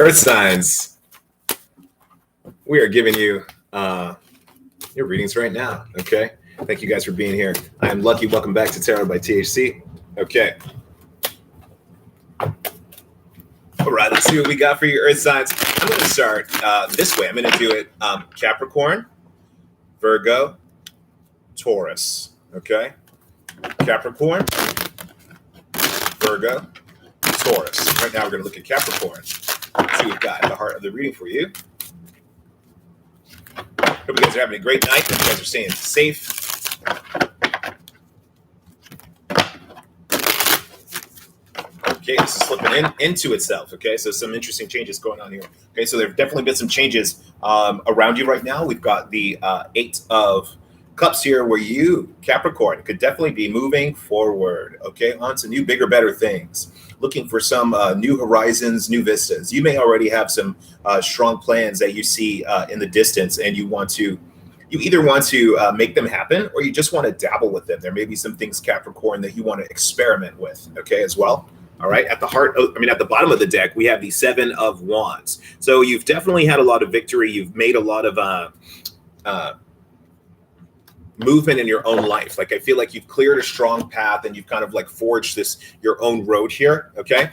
Earth signs, we are giving you your readings right now, okay? Thank you guys for being here. I am Lucky. Welcome back to Tarot by THC. Okay. All right, let's see what we got for your Earth signs. I'm going to start this way. I'm going to do it Capricorn, Virgo, Taurus, okay? Capricorn, Virgo, Taurus. Right now we're going to look at Capricorn. See what we've got at the heart of the reading for you. Hope you guys are having a great night. Hope you guys are staying safe. Okay, this is slipping into itself. Okay, so some interesting changes going on here. Okay, so there have definitely been some changes around you right now. We've got the Eight of Cups here, where you, Capricorn, could definitely be moving forward. Okay, on to new, bigger, better things. Looking for some new horizons, new vistas. You may already have some strong plans that you see in the distance, and you either want to make them happen, or you just want to dabble with them. There may be some things, Capricorn, that you want to experiment with, okay, as well. All right, at the bottom of the deck, we have the Seven of Wands. So you've definitely had a lot of victory. You've made a lot of movement in your own life. Like, I feel like you've cleared a strong path and you've kind of like forged your own road here, okay?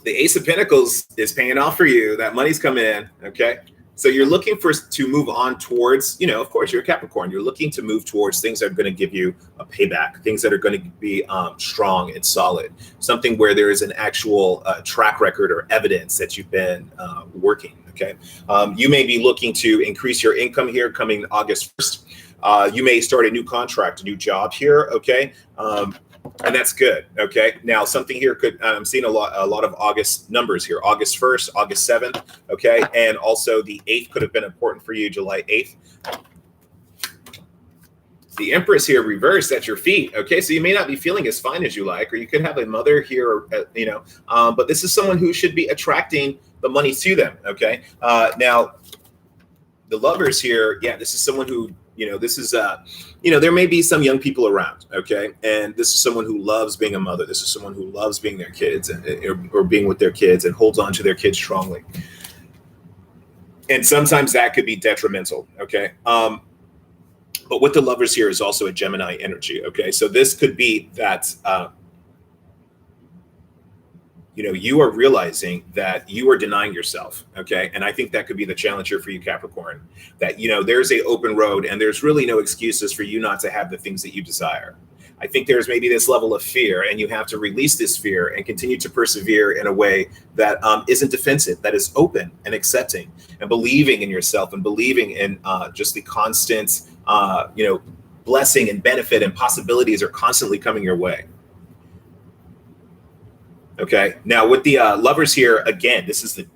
The Ace of Pentacles is paying off for you. That money's coming in, okay? So you're looking to move on towards, of course, you're a Capricorn. You're looking to move towards things that are going to give you a payback, things that are going to be strong and solid, something where there is an actual track record or evidence that you've been working, okay? You may be looking to increase your income here coming August 1st. You may start a new contract, a new job here, okay? And that's good, okay? Now, something here I'm seeing a lot of August numbers here. August 1st, August 7th, okay? And also the 8th could have been important for you, July 8th. The Empress here reversed at your feet, okay? So you may not be feeling as fine as you like, or you could have a mother here, but this is someone who should be attracting the money to them, okay? Now, the Lovers here, yeah, this is someone who, there may be some young people around, okay? And this is someone who loves being a mother. This is someone who loves being their kids or being with their kids and holds on to their kids strongly. And sometimes that could be detrimental, okay? But with the Lovers here is also a Gemini energy, okay? So this could be that, you are realizing that you are denying yourself, okay? And I think that could be the challenge here for you, Capricorn, that, there's an open road and there's really no excuses for you not to have the things that you desire. I think there's maybe this level of fear, and you have to release this fear and continue to persevere in a way that isn't defensive, that is open and accepting and believing in yourself and believing in just the constant, blessing and benefit and possibilities are constantly coming your way. Okay. Now with the Lovers here, again, this is the,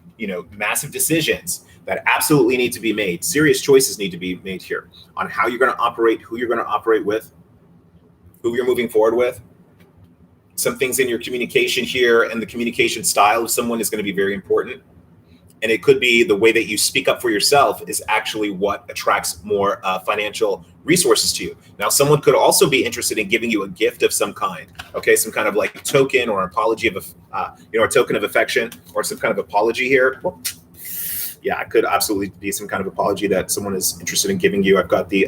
massive decisions that absolutely need to be made. Serious choices need to be made here on how you're going to operate, who you're going to operate with, who you're moving forward with. Some things in your communication here and the communication style of someone is going to be very important. And it could be the way that you speak up for yourself is actually what attracts more financial resources to you. Now, someone could also be interested in giving you a gift of some kind, okay? Some kind of like token or apology of, a token of affection or some kind of apology here. Well, yeah, it could absolutely be some kind of apology that someone is interested in giving you. I've got the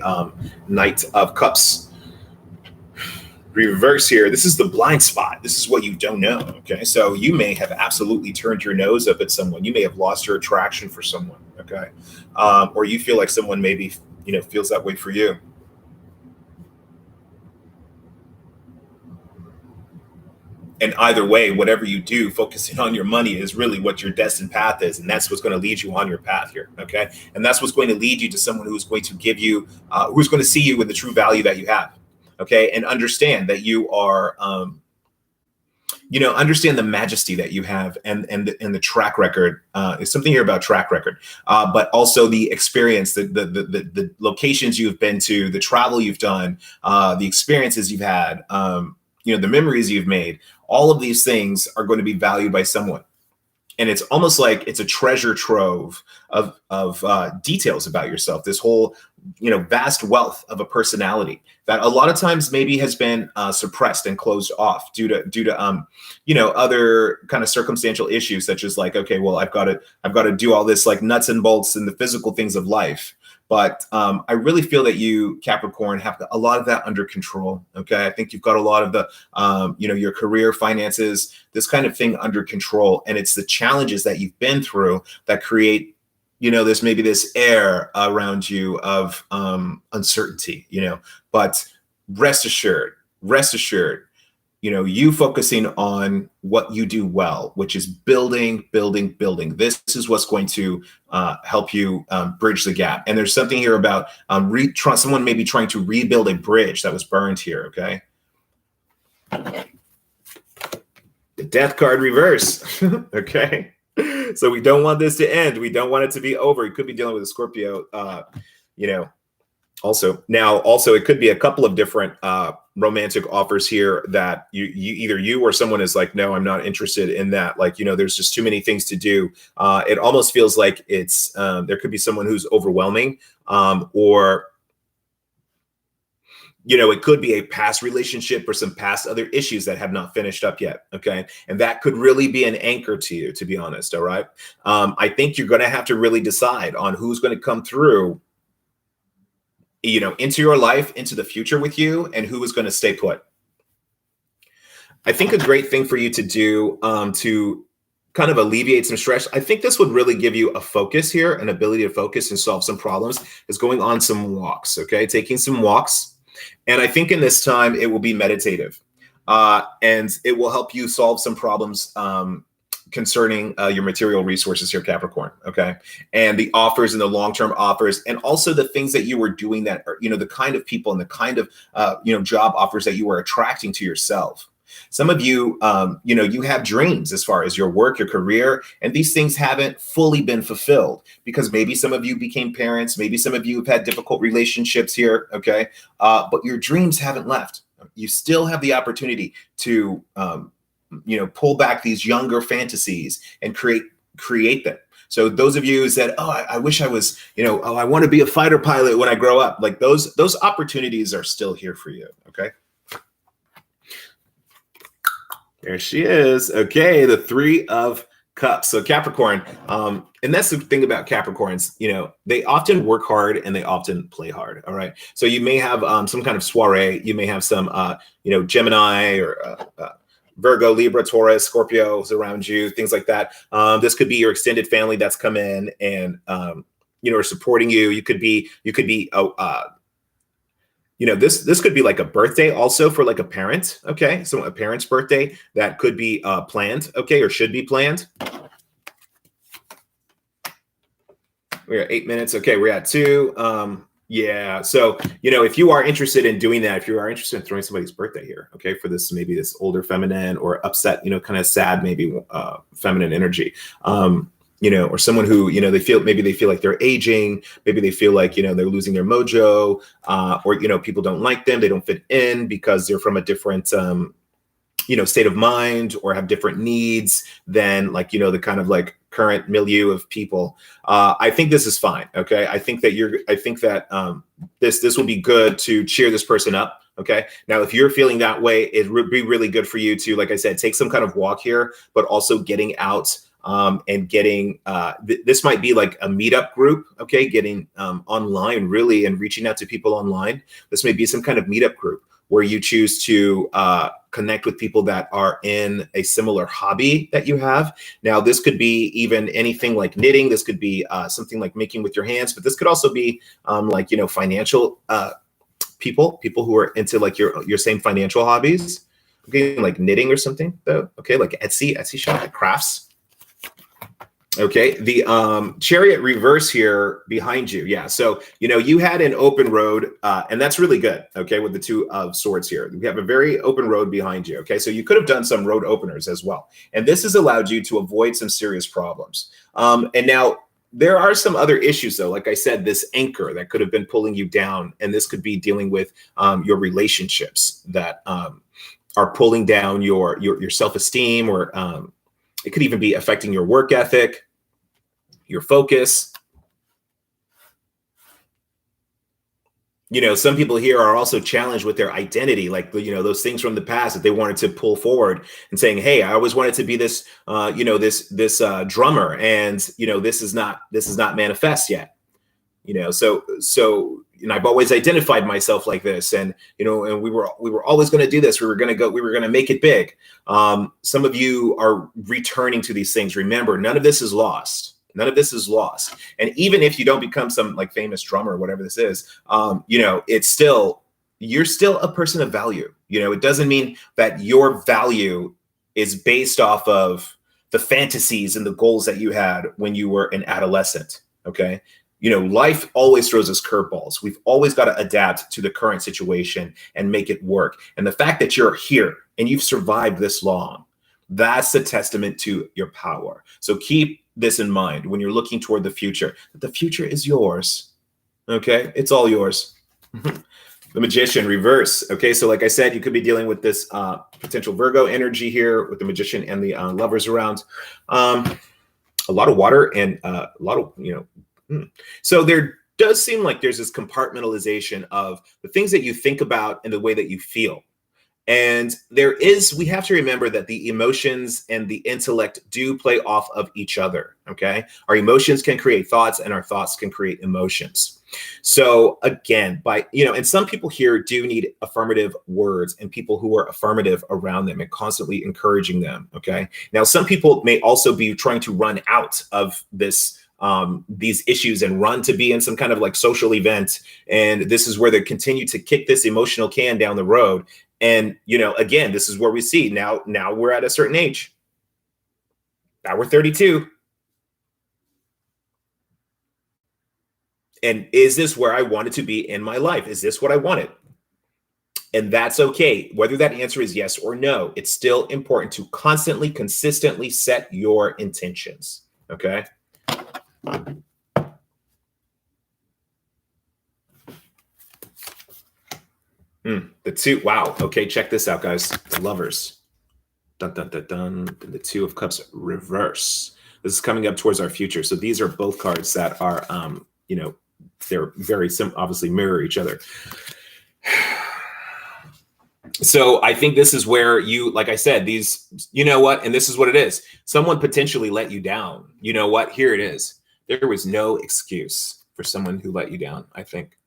Knight of Cups reverse here. This is the blind spot. This is what you don't know, okay? So you may have absolutely turned your nose up at someone. You may have lost your attraction for someone, okay? Or you feel like someone maybe, feels that way for you. And either way, whatever you do, focusing on your money is really what your destined path is. And that's what's going to lead you on your path here, okay? And that's what's going to lead you to someone who's going to give you, who's going to see you with the true value that you have. Okay, and understand that you are, understand the majesty that you have and the track record. It's something here about track record, but also the experience, the locations you've been to, the travel you've done, the experiences you've had, the memories you've made. All of these things are going to be valued by someone. And it's almost like it's a treasure trove of details about yourself. This whole vast wealth of a personality that a lot of times maybe has been suppressed and closed off due to other kind of circumstantial issues, such as like, okay, well, I've got to do all this like nuts and bolts and the physical things of life. But I really feel that you, Capricorn, have a lot of that under control. Okay, I think you've got a lot of the, your career, finances, this kind of thing under control, and it's the challenges that you've been through that create, there's maybe this air around you of uncertainty. But rest assured, you focusing on what you do well, which is building. This is what's going to help you bridge the gap. And there's something here about someone maybe trying to rebuild a bridge that was burned here, okay? The Death card reverse, okay? So we don't want this to end. We don't want it to be over. You could be dealing with a Scorpio, Also, it could be a couple of different romantic offers here that either you or someone is like, no, I'm not interested in that. Like, there's just too many things to do. It almost feels like it's there could be someone who's overwhelming, or it could be a past relationship or some past other issues that have not finished up yet. Okay. And that could really be an anchor to you, to be honest. All right. I think you're going to have to really decide on who's going to come through, into your life, into the future with you, and who is going to stay put. I think a great thing for you to do to kind of alleviate some stress, I think this would really give you a focus here, an ability to focus and solve some problems, is going on some walks, okay? Taking some walks. And I think in this time, it will be meditative. And it will help you solve some problems concerning your material resources here, Capricorn, okay? And the offers and the long-term offers, and also the things that you were doing that are, the kind of people and the kind of, job offers that you were attracting to yourself. Some of you, you have dreams as far as your work, your career, and these things haven't fully been fulfilled because maybe some of you became parents, maybe some of you have had difficult relationships here, okay? But your dreams haven't left. You still have the opportunity to, pull back these younger fantasies and create them. So those of you who said, oh, I wish I was, I want to be a fighter pilot when I grow up, like those opportunities are still here for you, okay? There she is. Okay, the 3 of Cups. So Capricorn, and that's the thing about Capricorns, they often work hard and they often play hard, all right? So you may have some kind of soiree, you may have some, Gemini or Virgo, Libra, Taurus, Scorpios around you, things like that. This could be your extended family that's come in and, are supporting you. You could be, this could be like a birthday also for like a parent. Okay. So a parent's birthday that could be planned. Okay. Or should be planned. We're at 8 minutes. Okay. We're at 2. Yeah. So, if you are interested in doing that, if you are interested in throwing somebody's birthday here, okay, for this, maybe this older feminine or upset, kind of sad, maybe feminine energy, or someone who, they feel like they're aging, maybe they feel like, they're losing their mojo, or, people don't like them. They don't fit in because they're from a different, state of mind or have different needs than like, the kind of like current milieu of people. I think this is fine. Okay. I think that this will be good to cheer this person up. Okay. Now, if you're feeling that way, it would be really good for you to, like I said, take some kind of walk here, but also getting out and getting, this might be like a meetup group. Okay. Getting online really and reaching out to people online. This may be some kind of meetup group where you choose to connect with people that are in a similar hobby that you have. Now, this could be even anything like knitting. This could be something like making with your hands, but this could also be like, financial people who are into like your same financial hobbies. Okay, like knitting or something though. Okay, like Etsy shop, like crafts. Okay, the Chariot reverse here behind you. Yeah, so, you had an open road, and that's really good, okay, with the 2 of Swords here. We have a very open road behind you, okay? So you could have done some road openers as well. And this has allowed you to avoid some serious problems. And now, there are some other issues, though. Like I said, this anchor that could have been pulling you down, and this could be dealing with your relationships that are pulling down your self-esteem, or it could even be affecting your work ethic, your focus. Some people here are also challenged with their identity, like, those things from the past that they wanted to pull forward and saying, hey, I always wanted to be this, this drummer, and this is not manifest yet. So I've always identified myself like this, and and we were always going to do this. We were going to make it big. Some of you are returning to these things. Remember, none of this is lost. None of this is lost. And even if you don't become some like famous drummer or whatever this is, it's still, you're still a person of value. It doesn't mean that your value is based off of the fantasies and the goals that you had when you were an adolescent. Okay. Life always throws us curveballs. We've always got to adapt to the current situation and make it work. And the fact that you're here and you've survived this long, that's a testament to your power. So keep this in mind when you're looking toward the future, that the future is yours. Okay. It's all yours. The Magician reverse. Okay. So like I said, you could be dealing with this potential Virgo energy here with the Magician and the Lovers around. A lot of water and a lot of, So there does seem like there's this compartmentalization of the things that you think about and the way that you feel. And we have to remember that the emotions and the intellect do play off of each other. Okay. Our emotions can create thoughts, and our thoughts can create emotions. So again, and some people here do need affirmative words and people who are affirmative around them and constantly encouraging them. Okay. Now, some people may also be trying to run out of these issues and run to be in some kind of like social event. And this is where they continue to kick this emotional can down the road. And, again, this is where we see now we're at a certain age. Now we're 32. And is this where I wanted to be in my life? Is this what I wanted? And that's okay. Whether that answer is yes or no, it's still important to constantly, consistently set your intentions. Okay. The two. Wow. Okay. Check this out, guys. The Lovers. Dun, dun, dun, dun. The Two of Cups reverse. This is coming up towards our future. So these are both cards that are, they're very obviously mirror each other. So I think this is where like I said, these, and this is what it is. Someone potentially let you down. You know what? Here it is. There was no excuse for someone who let you down, I think.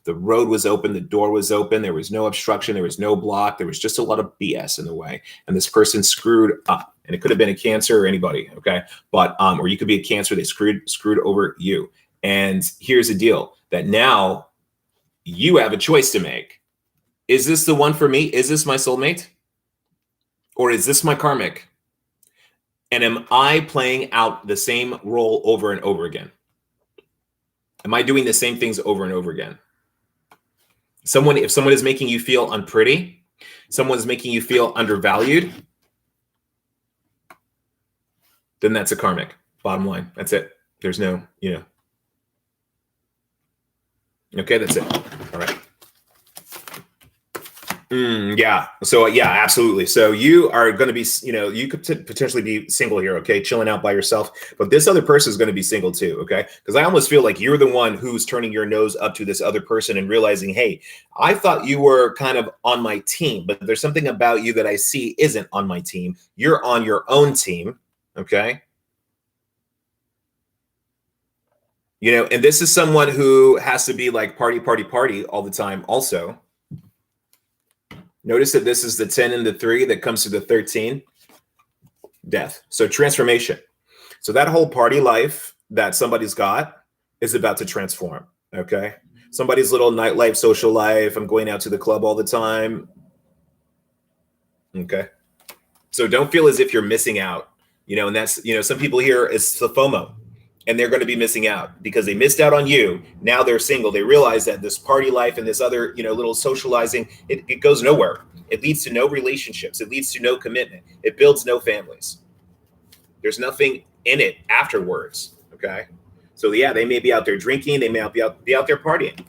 The road was open. The door was open. There was no obstruction. There was no block. There was just a lot of BS in the way. And this person screwed up. And it could have been a Cancer or anybody. Okay. But, or you could be a Cancer. They screwed over you. And here's the deal, that now you have a choice to make. Is this the one for me? Is this my soulmate? Or is this my karmic? And am I playing out the same role over and over again? Am I doing the same things over and over again? If someone is making you feel unpretty, someone's making you feel undervalued, then that's a karmic. Bottom line. That's it. There's no, Okay, that's it. All right. Yeah. So yeah, absolutely. So you are going to be, you could potentially be single here. Okay. Chilling out by yourself, but this other person is going to be single too. Okay. Cause I almost feel like you're the one who's turning your nose up to this other person and realizing, hey, I thought you were kind of on my team, but there's something about you that I see isn't on my team. You're on your own team. Okay. And this is someone who has to be like party all the time also. Notice that this is the 10 and the 3 that comes to the 13, death. So transformation. So that whole party life that somebody's got is about to transform. Okay. Somebody's little nightlife, social life. I'm going out to the club all the time. Okay. So don't feel as if you're missing out, and that's, some people here is the FOMO. And they're going to be missing out because they missed out on you. Now they're single. They realize that this party life and this other, little socializing, it goes nowhere. It leads to no relationships. It leads to no commitment. It builds no families. There's nothing in it afterwards. Okay. So yeah, they may be out there drinking. They may be out there partying.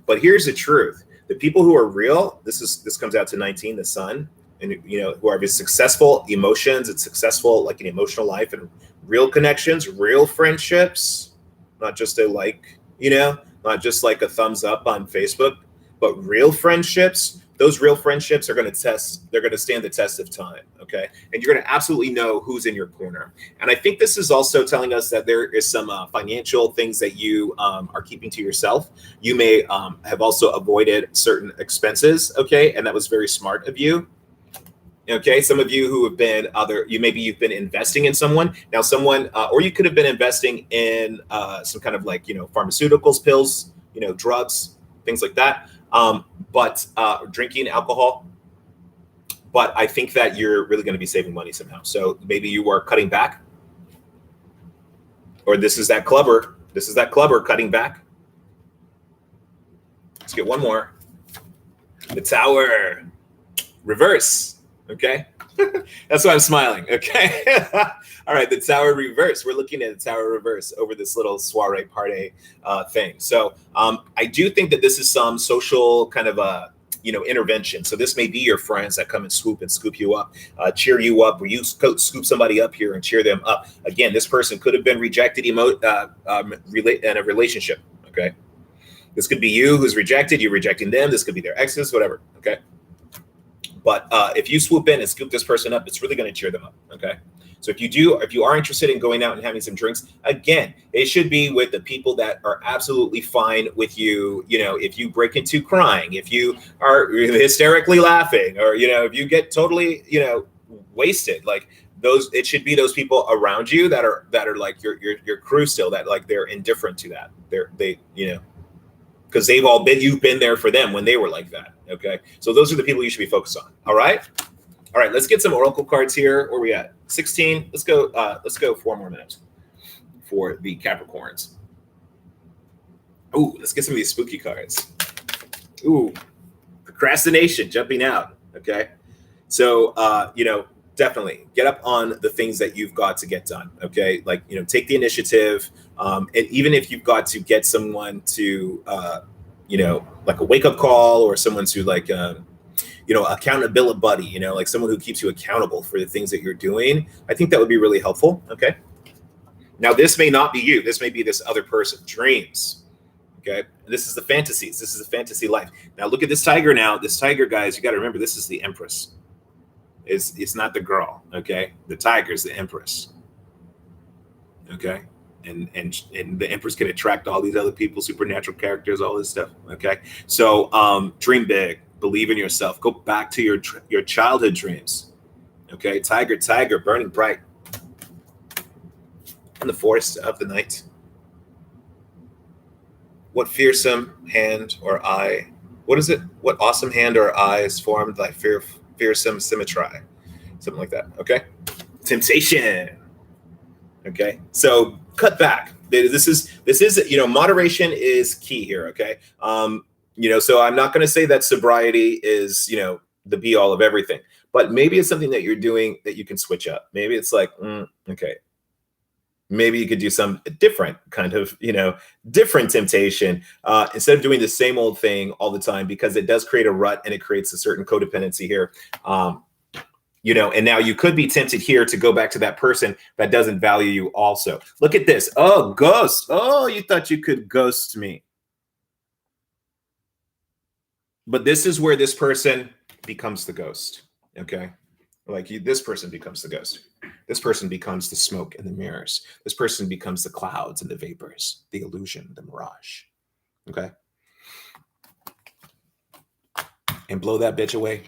But here's the truth. The people who are real, this comes out to 19, the Sun, and who are successful emotions and successful like an emotional life and real connections, real friendships, not just a not just like a thumbs up on Facebook, but real friendships. Those real friendships are going to they're going to stand the test of time. Okay. And you're going to absolutely know who's in your corner. And I think this is also telling us that there is some financial things that you are keeping to yourself. You may have also avoided certain expenses. Okay. And that was very smart of you. Okay, some of you who have been maybe you've been investing in someone now, or you could have been investing in some kind of like, pharmaceuticals, pills, drugs, things like that. But drinking alcohol. But I think that you're really going to be saving money somehow. So maybe you are cutting back, or this is that clubber cutting back. Let's get one more. The Tower reverse. Okay. That's why I'm smiling. Okay. All right. The Tower reverse. We're looking at the Tower reverse over this little soiree party thing. So I do think that this is some social kind of intervention. So this may be your friends that come and swoop and scoop you up, cheer you up, or you scoop somebody up here and cheer them up. Again, this person could have been rejected in a relationship. Okay. This could be you who's rejected, you're rejecting them. This could be their exes, whatever. Okay. But if you swoop in and scoop this person up, it's really going to cheer them up. Okay. So if you are interested in going out and having some drinks, again, it should be with the people that are absolutely fine with you. If you break into crying, if you are hysterically laughing, or, if you get totally, wasted, like it should be those people around you that are like your crew still, that like they're indifferent to that. Because you've been there for them when they were like that. Okay. So those are the people you should be focused on. All right. Let's get some oracle cards here. Where are we at? 16. Let's go 4 more minutes for the Capricorns. Ooh, let's get some of these spooky cards. Ooh, procrastination, jumping out. Okay. So, definitely get up on the things that you've got to get done. Okay. Like, take the initiative. And even if you've got to get someone to, like a wake up call, or someone to like, accountability buddy, like someone who keeps you accountable for the things that you're doing. I think that would be really helpful. Okay. Now, this may not be you. This may be this other person. Dreams. Okay. This is the fantasies. This is a fantasy life. Now, look at this tiger now. This tiger, guys, you got to remember, this is the Empress. It's not the girl. Okay. The tiger is the Empress. Okay. And the Empress can attract all these other people, supernatural characters, all this stuff. Okay. So dream big. Believe in yourself. Go back to your childhood dreams. Okay. Tiger, burning bright in the forest of the night. What fearsome hand or eye? What is it? What awesome hand or eyes formed thy fearsome symmetry? Something like that. Okay. Temptation. Okay. So cut back. This is moderation is key here. Okay. So I'm not going to say that sobriety is, the be all of everything, but maybe it's something that you're doing that you can switch up. Maybe it's like, okay, maybe you could do some different kind of, different temptation instead of doing the same old thing all the time, because it does create a rut and it creates a certain codependency here. And now you could be tempted here to go back to that person that doesn't value you also. Look at this. Oh, ghost. Oh, you thought you could ghost me. But this is where this person becomes the ghost. Okay. This person becomes the ghost. This person becomes the smoke and the mirrors. This person becomes the clouds and the vapors, the illusion, the mirage. Okay. And blow that bitch away.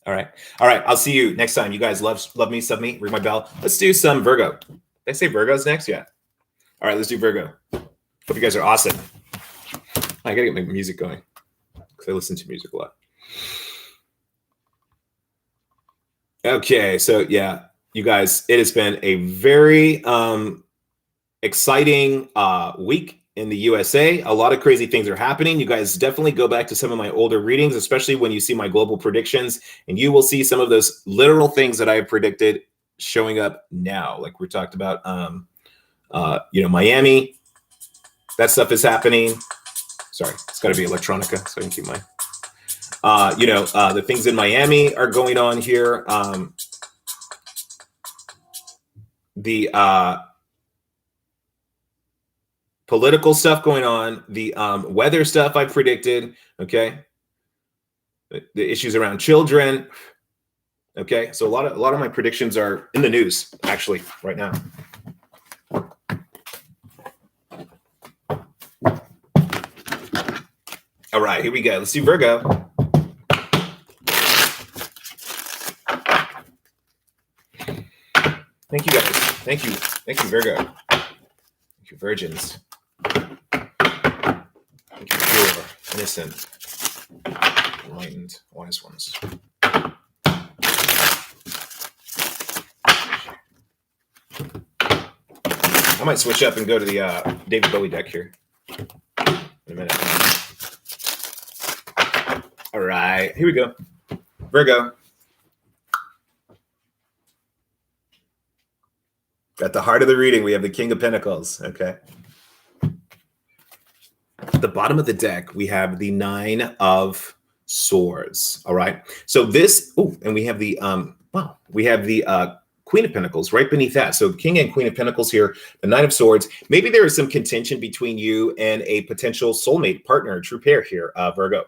All right. I'll see you next time. You guys love me, sub me, ring my bell. Let's do some Virgo. Did I say Virgo's next? Yeah. All right. Let's do Virgo. Hope you guys are awesome. I got to get my music going because I listen to music a lot. Okay. So yeah, you guys, it has been a very exciting week in the USA. A lot of crazy things are happening. You guys definitely go back to some of my older readings, especially when you see my global predictions, and you will see some of those literal things that I have predicted showing up now. Like we talked about, Miami, that stuff is happening. Sorry, it's got to be electronica so I can keep my, the things in Miami are going on here. political stuff going on, the weather stuff I predicted, okay? The issues around children, okay? So a lot of my predictions are in the news, actually, right now. All right, here we go. Let's do Virgo. Thank you, guys. Thank you, Virgo. Thank you, virgins. Thank you, pure, innocent, enlightened, wise ones. I might switch up and go to the David Bowie deck here in a minute. All right, here we go. Virgo. At the heart of the reading, we have the King of Pentacles, okay? At the bottom of the deck, we have the Nine of Swords, all right? So this, and we have the, we have the Queen of Pentacles right beneath that. So King and Queen of Pentacles here, the Nine of Swords. Maybe there is some contention between you and a potential soulmate, partner, true pair here, Virgo.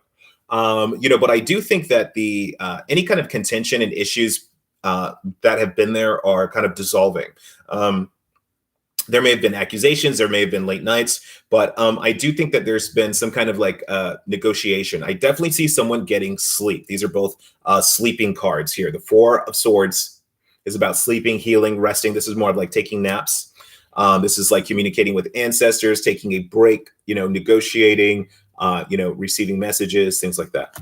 But I do think that the any kind of contention and issues that have been there are kind of dissolving. There may have been accusations, there may have been late nights, but I do think that there's been some kind of like negotiation. I definitely see someone getting sleep. These are both sleeping cards here. The Four of Swords is about sleeping, healing, resting. This is more of like taking naps. This is like communicating with ancestors, taking a break, negotiating, receiving messages, things like that.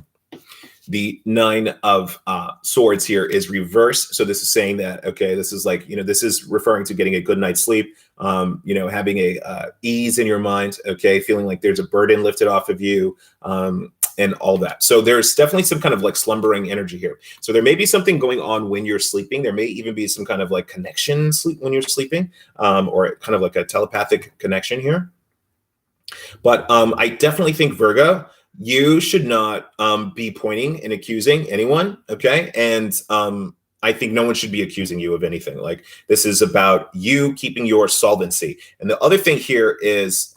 The Nine of Swords here is reversed. So this is saying that, okay, this is like, this is referring to getting a good night's sleep, having a ease in your mind, okay, feeling like there's a burden lifted off of you, and all that. So there's definitely some kind of like slumbering energy here. So there may be something going on when you're sleeping. There may even be some kind of like connection sleep when you're sleeping, or kind of like a telepathic connection here. But I definitely think, Virgo, you should not be pointing and accusing anyone, okay? And I think no one should be accusing you of anything. Like, this is about you keeping your solvency. And the other thing here is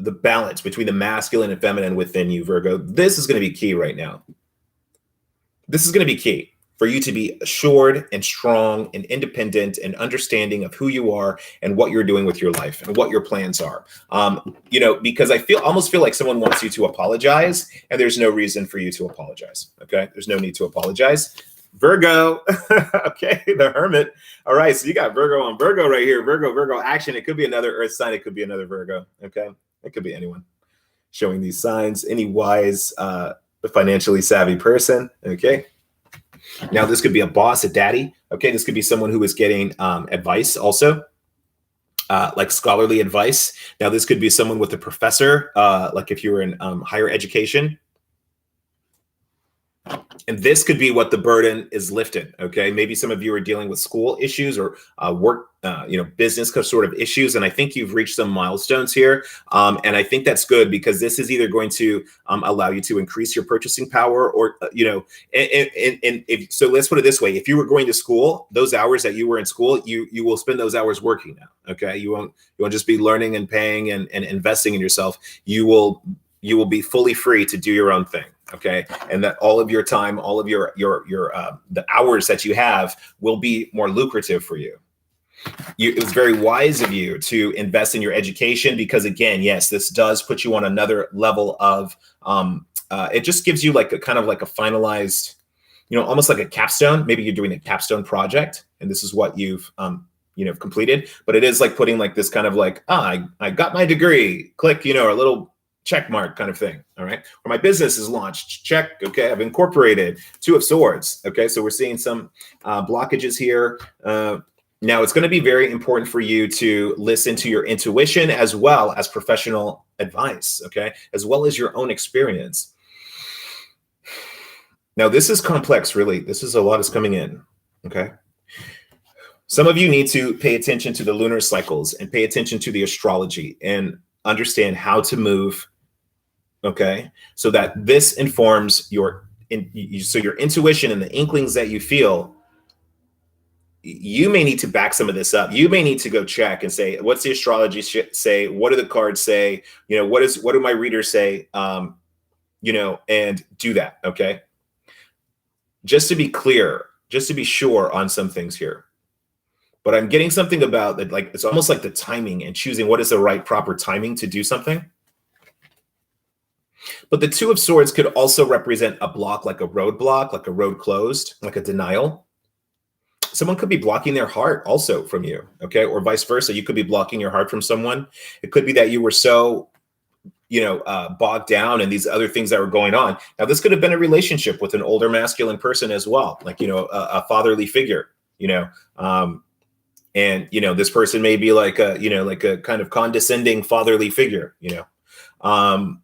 the balance between the masculine and feminine within you, Virgo. This is going to be key right now. This is going to be key for you to be assured and strong and independent and understanding of who you are and what you're doing with your life and what your plans are. Because I almost feel like someone wants you to apologize, and there's no reason for you to apologize. Okay. There's no need to apologize. Virgo. Okay. The Hermit. All right. So you got Virgo on Virgo right here. Virgo action. It could be another earth sign. It could be another Virgo. Okay. It could be anyone showing these signs, any wise, financially savvy person. Okay. Now, this could be a boss, a daddy. Okay, this could be someone who is getting advice also, like scholarly advice. Now, this could be someone with a professor, like if you were in higher education. And this could be what the burden is lifted, okay? Maybe some of you are dealing with school issues or work, business sort of issues. And I think you've reached some milestones here. And I think that's good, because this is either going to allow you to increase your purchasing power or, so let's put it this way. If you were going to school, those hours that you were in school, you will spend those hours working now, okay? You won't just be learning and paying and investing in yourself. You will be fully free to do your own thing. Okay. And that all of your time, all of your the hours that you have will be more lucrative for you. It was very wise of you to invest in your education, because again, yes, this does put you on another level of, it just gives you like a kind of like a finalized, almost like a capstone. Maybe you're doing a capstone project and this is what you've, completed, but it is like putting like this kind of like, I got my degree, click, a little check mark kind of thing. All right. Or my business is launched. Check. Okay. I've incorporated. Two of Swords. Okay. So we're seeing some blockages here. Now it's going to be very important for you to listen to your intuition as well as professional advice. Okay. As well as your own experience. Now this is complex, really. This is a lot is coming in. Okay. Some of you need to pay attention to the lunar cycles and pay attention to the astrology and understand how to move. Okay, so that this informs your intuition and the inklings that you feel you may need to back some of this up. You may need to go check and say, what's the astrology say? What do the cards say? What do my readers say? And do that. Okay. Just to be clear, just to be sure on some things here. But I'm getting something about that, like it's almost like the timing and choosing what is the right proper timing to do something. But the Two of Swords could also represent a block, like a roadblock, like a road closed, like a denial. Someone could be blocking their heart also from you, okay? Or vice versa. You could be blocking your heart from someone. It could be that you were so, bogged down in these other things that were going on. Now, this could have been a relationship with an older masculine person as well, like, a fatherly figure, and, this person may be like a kind of condescending fatherly figure, but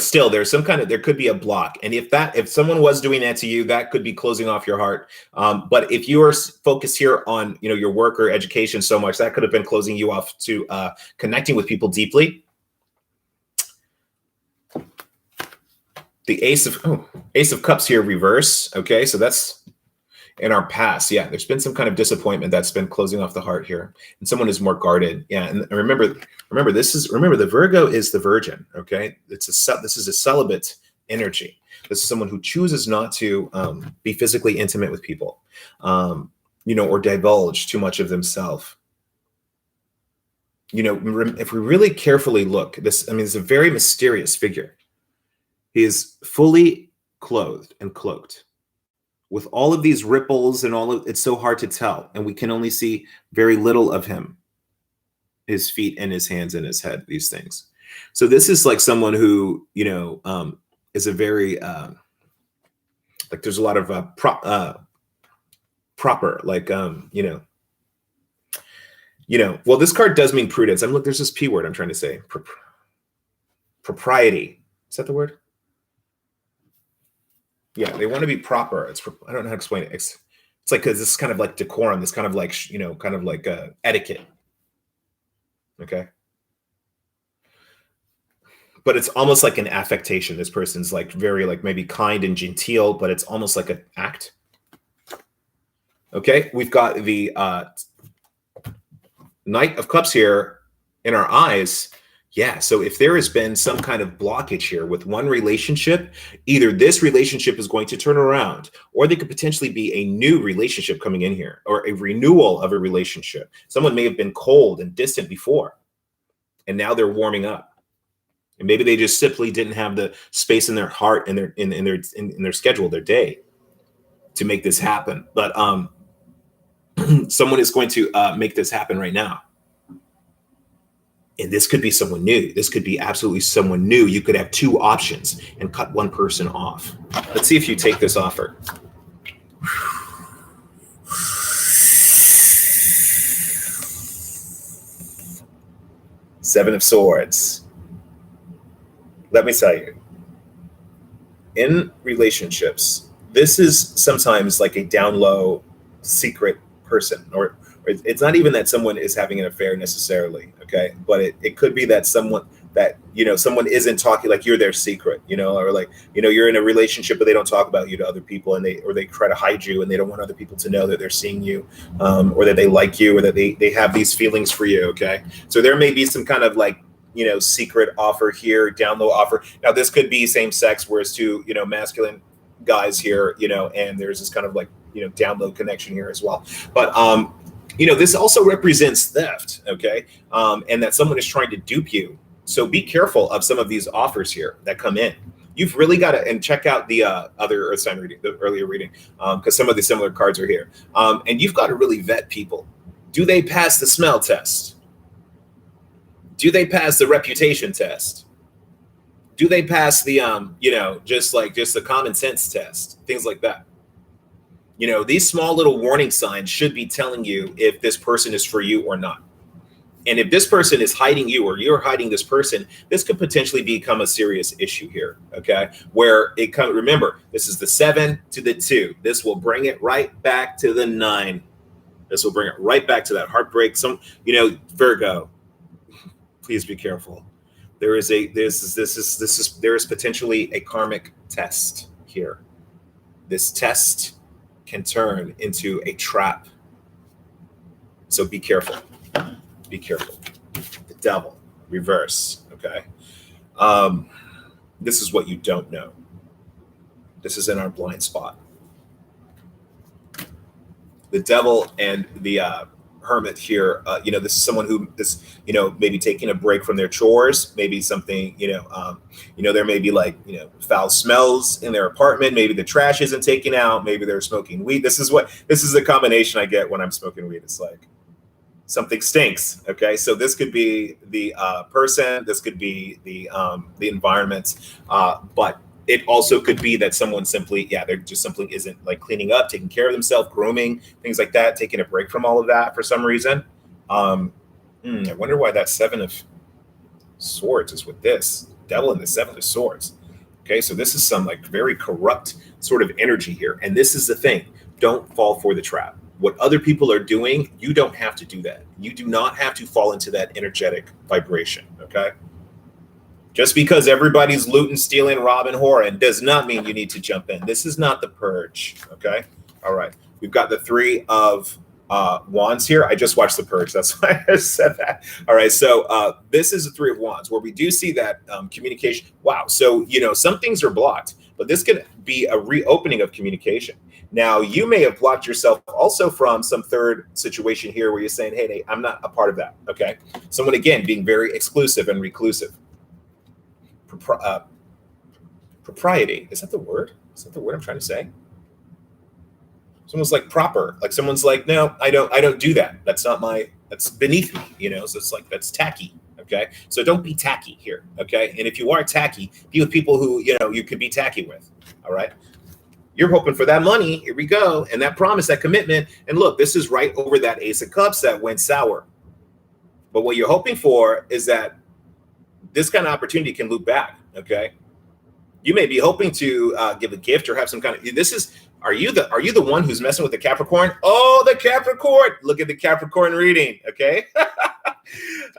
still there could be a block. And if someone was doing that to you, that could be closing off your heart. But if you are focused here on, your work or education so much, that could have been closing you off to connecting with people deeply. The Ace of Cups here, reverse. Okay. So that's in our past. Yeah. There's been some kind of disappointment that's been closing off the heart here. And someone is more guarded. Yeah. And remember, the Virgo is the virgin. Okay. This is a celibate energy. This is someone who chooses not to be physically intimate with people, or divulge too much of themselves. If we really carefully look, it's a very mysterious figure. He is fully clothed and cloaked with all of these ripples and it's so hard to tell. And we can only see very little of him, his feet and his hands and his head, these things. So this is like someone who, is a very, like there's a lot of proper, like, well, this card does mean prudence. There's this P word I'm trying to say. Propriety. Is that the word? Yeah, they want to be proper. I don't know how to explain it. It's like this is kind of like decorum. This kind of like etiquette. Okay, but it's almost like an affectation. This person's like very like maybe kind and genteel, but it's almost like an act. Okay, we've got the Knight of Cups here in our eyes. Yeah, so if there has been some kind of blockage here with one relationship, either this relationship is going to turn around, or there could potentially be a new relationship coming in here, or a renewal of a relationship. Someone may have been cold and distant before, and now they're warming up. And maybe they just simply didn't have the space in their heart and in their schedule, their day, to make this happen. But someone is going to make this happen right now. And this could be someone new. This could be absolutely someone new. You could have two options and cut one person off. Let's see if you take this offer. Seven of Swords. Let me tell you, in relationships, this is sometimes like a down low secret person, or it's not even that someone is having an affair necessarily, okay? But it could be that someone isn't talking, like you're their secret, or like, you're in a relationship, but they don't talk about you to other people, and they try to hide you, and they don't want other people to know that they're seeing you, or that they like you, or that they have these feelings for you, okay? So there may be some kind of like, secret offer here, down low offer. Now this could be same sex, whereas two, masculine guys here, and there's this kind of like, down low connection here as well. But, this also represents theft, okay? And that someone is trying to dupe you. So be careful of some of these offers here that come in. You've really got to, and check out the other Earth sign reading, the earlier reading, because some of the similar cards are here. And you've got to really vet people. Do they pass the smell test? Do they pass the reputation test? Do they pass the, just the common sense test? Things like that. These small little warning signs should be telling you if this person is for you or not. And if this person is hiding you, or you're hiding this person, this could potentially become a serious issue here, okay? Where remember, this is the 7 to the 2. This will bring it right back to the 9. This will bring it right back to that heartbreak. Virgo, please be careful. There is potentially a karmic test here. This test can turn into a trap. So be careful. Be careful. The devil, reverse, okay? This is what you don't know. This is in our blind spot. The devil and the hermit here, this is someone who is, maybe taking a break from their chores, maybe something, there may be like, foul smells in their apartment. Maybe the trash isn't taken out. Maybe they're smoking weed. This is the combination I get when I'm smoking weed. It's like something stinks. Okay. So this could be the person, this could be the environment, but it also could be that someone simply, there just simply isn't like cleaning up, taking care of themselves, grooming, things like that, taking a break from all of that for some reason. I wonder why that 7 of Swords is with this devil and the 7 of Swords. Okay, so this is some like very corrupt sort of energy here. And this is the thing. Don't fall for the trap. What other people are doing, you don't have to do that. You do not have to fall into that energetic vibration. Okay. Just because everybody's looting, stealing, robbing, whoring does not mean you need to jump in. This is not the purge, okay? All right, we've got the 3 of Wands here. I just watched the purge, that's why I said that. All right, so this is the 3 of Wands where we do see that communication. Wow, so, some things are blocked, but this could be a reopening of communication. Now, you may have blocked yourself also from some third situation here where you're saying, hey, I'm not a part of that, okay? Someone, again, being very exclusive and reclusive. Propriety, is that the word? Is that the word I'm trying to say? Someone's like proper, like someone's like, no, I don't do that. That's beneath me, so it's like, that's tacky. Okay. So don't be tacky here. Okay. And if you are tacky, be with people who, you could be tacky with. All right. You're hoping for that money. Here we go. And that promise, that commitment. And look, this is right over that Ace of Cups that went sour. But what you're hoping for is that this kind of opportunity can loop back, okay? You may be hoping to give a gift or have some kind of, are you the one who's messing with the Capricorn? Oh, the Capricorn, look at the Capricorn reading, okay?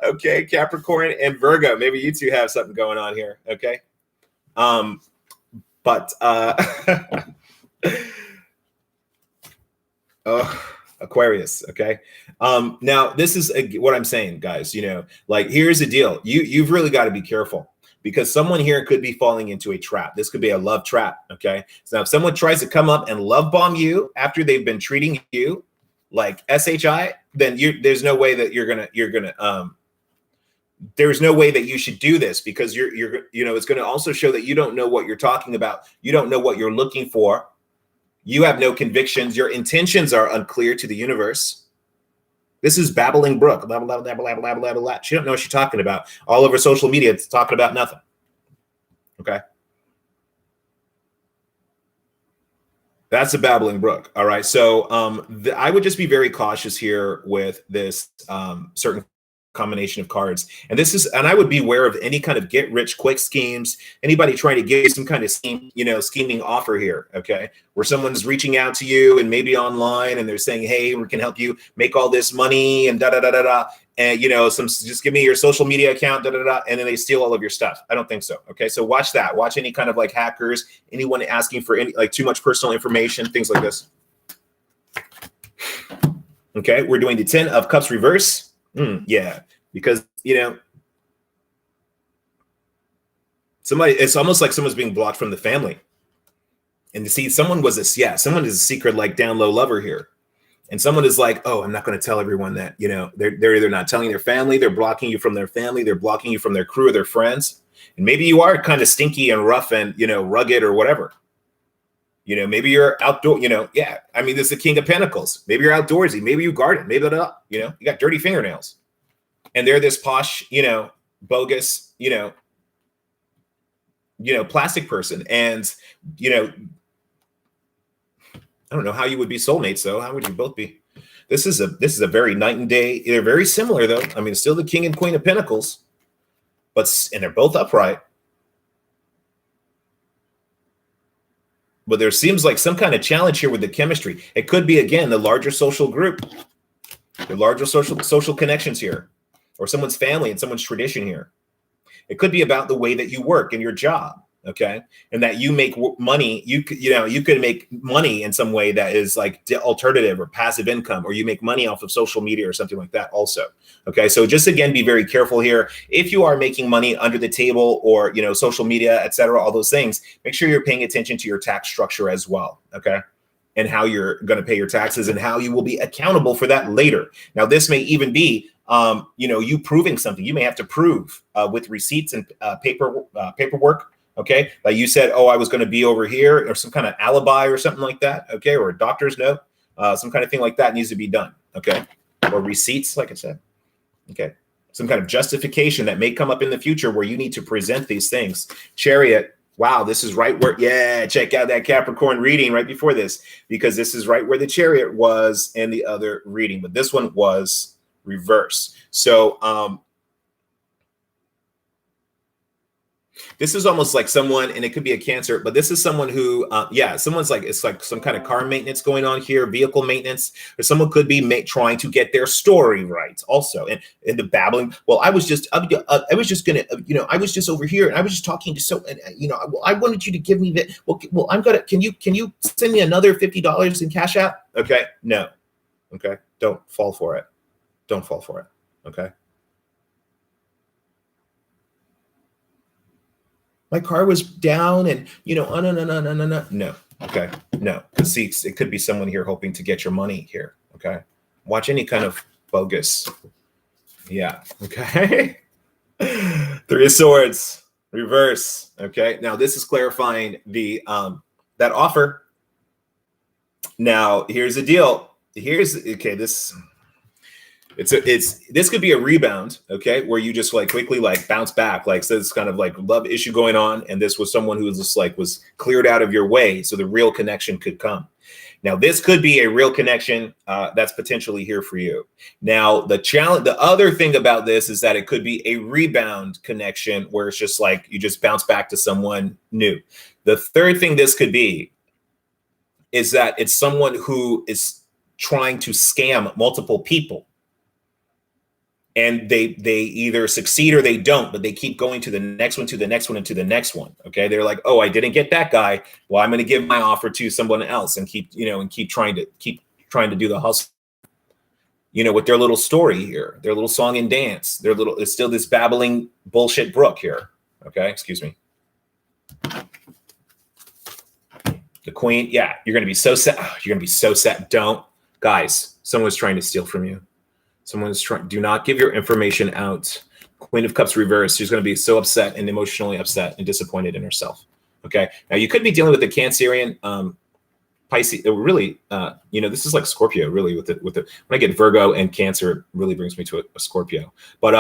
Okay, Capricorn and Virgo, maybe you two have something going on here, okay? Aquarius, okay? Now this is what I'm saying, guys, like here's the deal. You've really got to be careful because someone here could be falling into a trap. This could be a love trap, okay? So now if someone tries to come up and love bomb you after they've been treating you like SHI, then there's no way that there's no way that you should do this because it's going to also show that you don't know what you're talking about. You don't know what you're looking for. You have no convictions. Your intentions are unclear to the universe. This is babbling brook. Blah, blah, blah, blah, blah, blah, blah, blah. She don't know what she's talking about. All over social media, it's talking about nothing. Okay. That's a babbling brook. All right. So I would just be very cautious here with this certain combination of cards. And I would be aware of any kind of get rich quick schemes, anybody trying to give you some kind of scheming offer here, okay? Where someone's reaching out to you and maybe online and they're saying, hey, we can help you make all this money and da-da-da-da-da. And, just give me your social media account, da-da-da, and then they steal all of your stuff. I don't think so, okay? So watch that. Watch any kind of like hackers, anyone asking for any like too much personal information, things like this. Okay, we're doing the 10 of Cups reverse. Yeah, because it's almost like someone's being blocked from the family. And to see someone is a secret like down low lover here. And someone is like, oh, I'm not going to tell everyone that, they're either not telling their family, they're blocking you from their family, they're blocking you from their crew or their friends. And maybe you are kind of stinky and rough and, rugged or whatever. Maybe you're outdoor, I mean, this is the King of Pentacles. Maybe you're outdoorsy. Maybe you garden. Maybe you got dirty fingernails. And they're this posh, bogus, plastic person. And, I don't know how you would be soulmates, though. How would you both be? This is a very night and day. They're very similar, though. I mean, it's still the King and Queen of Pentacles, and they're both upright. But there seems like some kind of challenge here with the chemistry. It could be, again, the larger social group, the larger social connections here, or someone's family and someone's tradition here. It could be about the way that you work and your job. okay, and that you make money, you could make money in some way that is like alternative or passive income, or you make money off of social media or something like that also. Okay, so just again, be very careful here. If you are making money under the table or social media, etc., all those things, make sure you're paying attention to your tax structure as well. Okay, and how you're going to pay your taxes and how you will be accountable for that later. Now, this may even be you proving something. You may have to prove with receipts and paperwork. Okay, like you said, oh, I was going to be over here, or some kind of alibi or something like that. Okay, or a doctor's note, some kind of thing like that needs to be done. Okay, or receipts, like I said. Okay, some kind of justification that may come up in the future where you need to present these things. Chariot. Wow, this is right where, check out that Capricorn reading right before this, because this is right where the Chariot was in the other reading, but this one was reverse. So this is almost like someone, and it could be a Cancer, but this is someone who, someone's like, it's like some kind of car maintenance going on here, vehicle maintenance, or someone could be trying to get their story right also. And the babbling, well, I was just over here and I was just talking to I wanted you to give me that. Well, can you send me another $50 in Cash App? Okay. No. Okay. Don't fall for it. Don't fall for it. Okay. My car was down and, no. Okay. No. Because see, it could be someone here hoping to get your money here. Okay. Watch any kind of bogus. Yeah. Okay. Three of Swords, reverse. Okay. Now this is clarifying the, that offer. Now here's the deal. This could be a rebound, okay, where you just like quickly like bounce back, like so it's kind of like love issue going on, and this was someone who was just like was cleared out of your way, so the real connection could come. Now this could be a real connection that's potentially here for you. Now the other thing about this is that it could be a rebound connection where it's just like you just bounce back to someone new. The third thing this could be is that it's someone who is trying to scam multiple people. And they either succeed or they don't, but they keep going to the next one, to the next one, and to the next one. Okay, they're like, oh, I didn't get that guy. Well, I'm going to give my offer to someone else, and keep trying to do the hustle. With their little story here, their little song and dance, it's still this babbling bullshit brook here. Okay, excuse me. The Queen, yeah, you're going to be so sad. You're going to be so sad. Don't, guys. Someone's trying to steal from you. Someone's trying. Do not give your information out. Queen of Cups reversed. She's going to be so upset and emotionally upset and disappointed in herself. Okay. Now you could be dealing with the Cancerian, Pisces. Really, this is like Scorpio. Really, with the when I get Virgo and Cancer, it really brings me to a Scorpio. But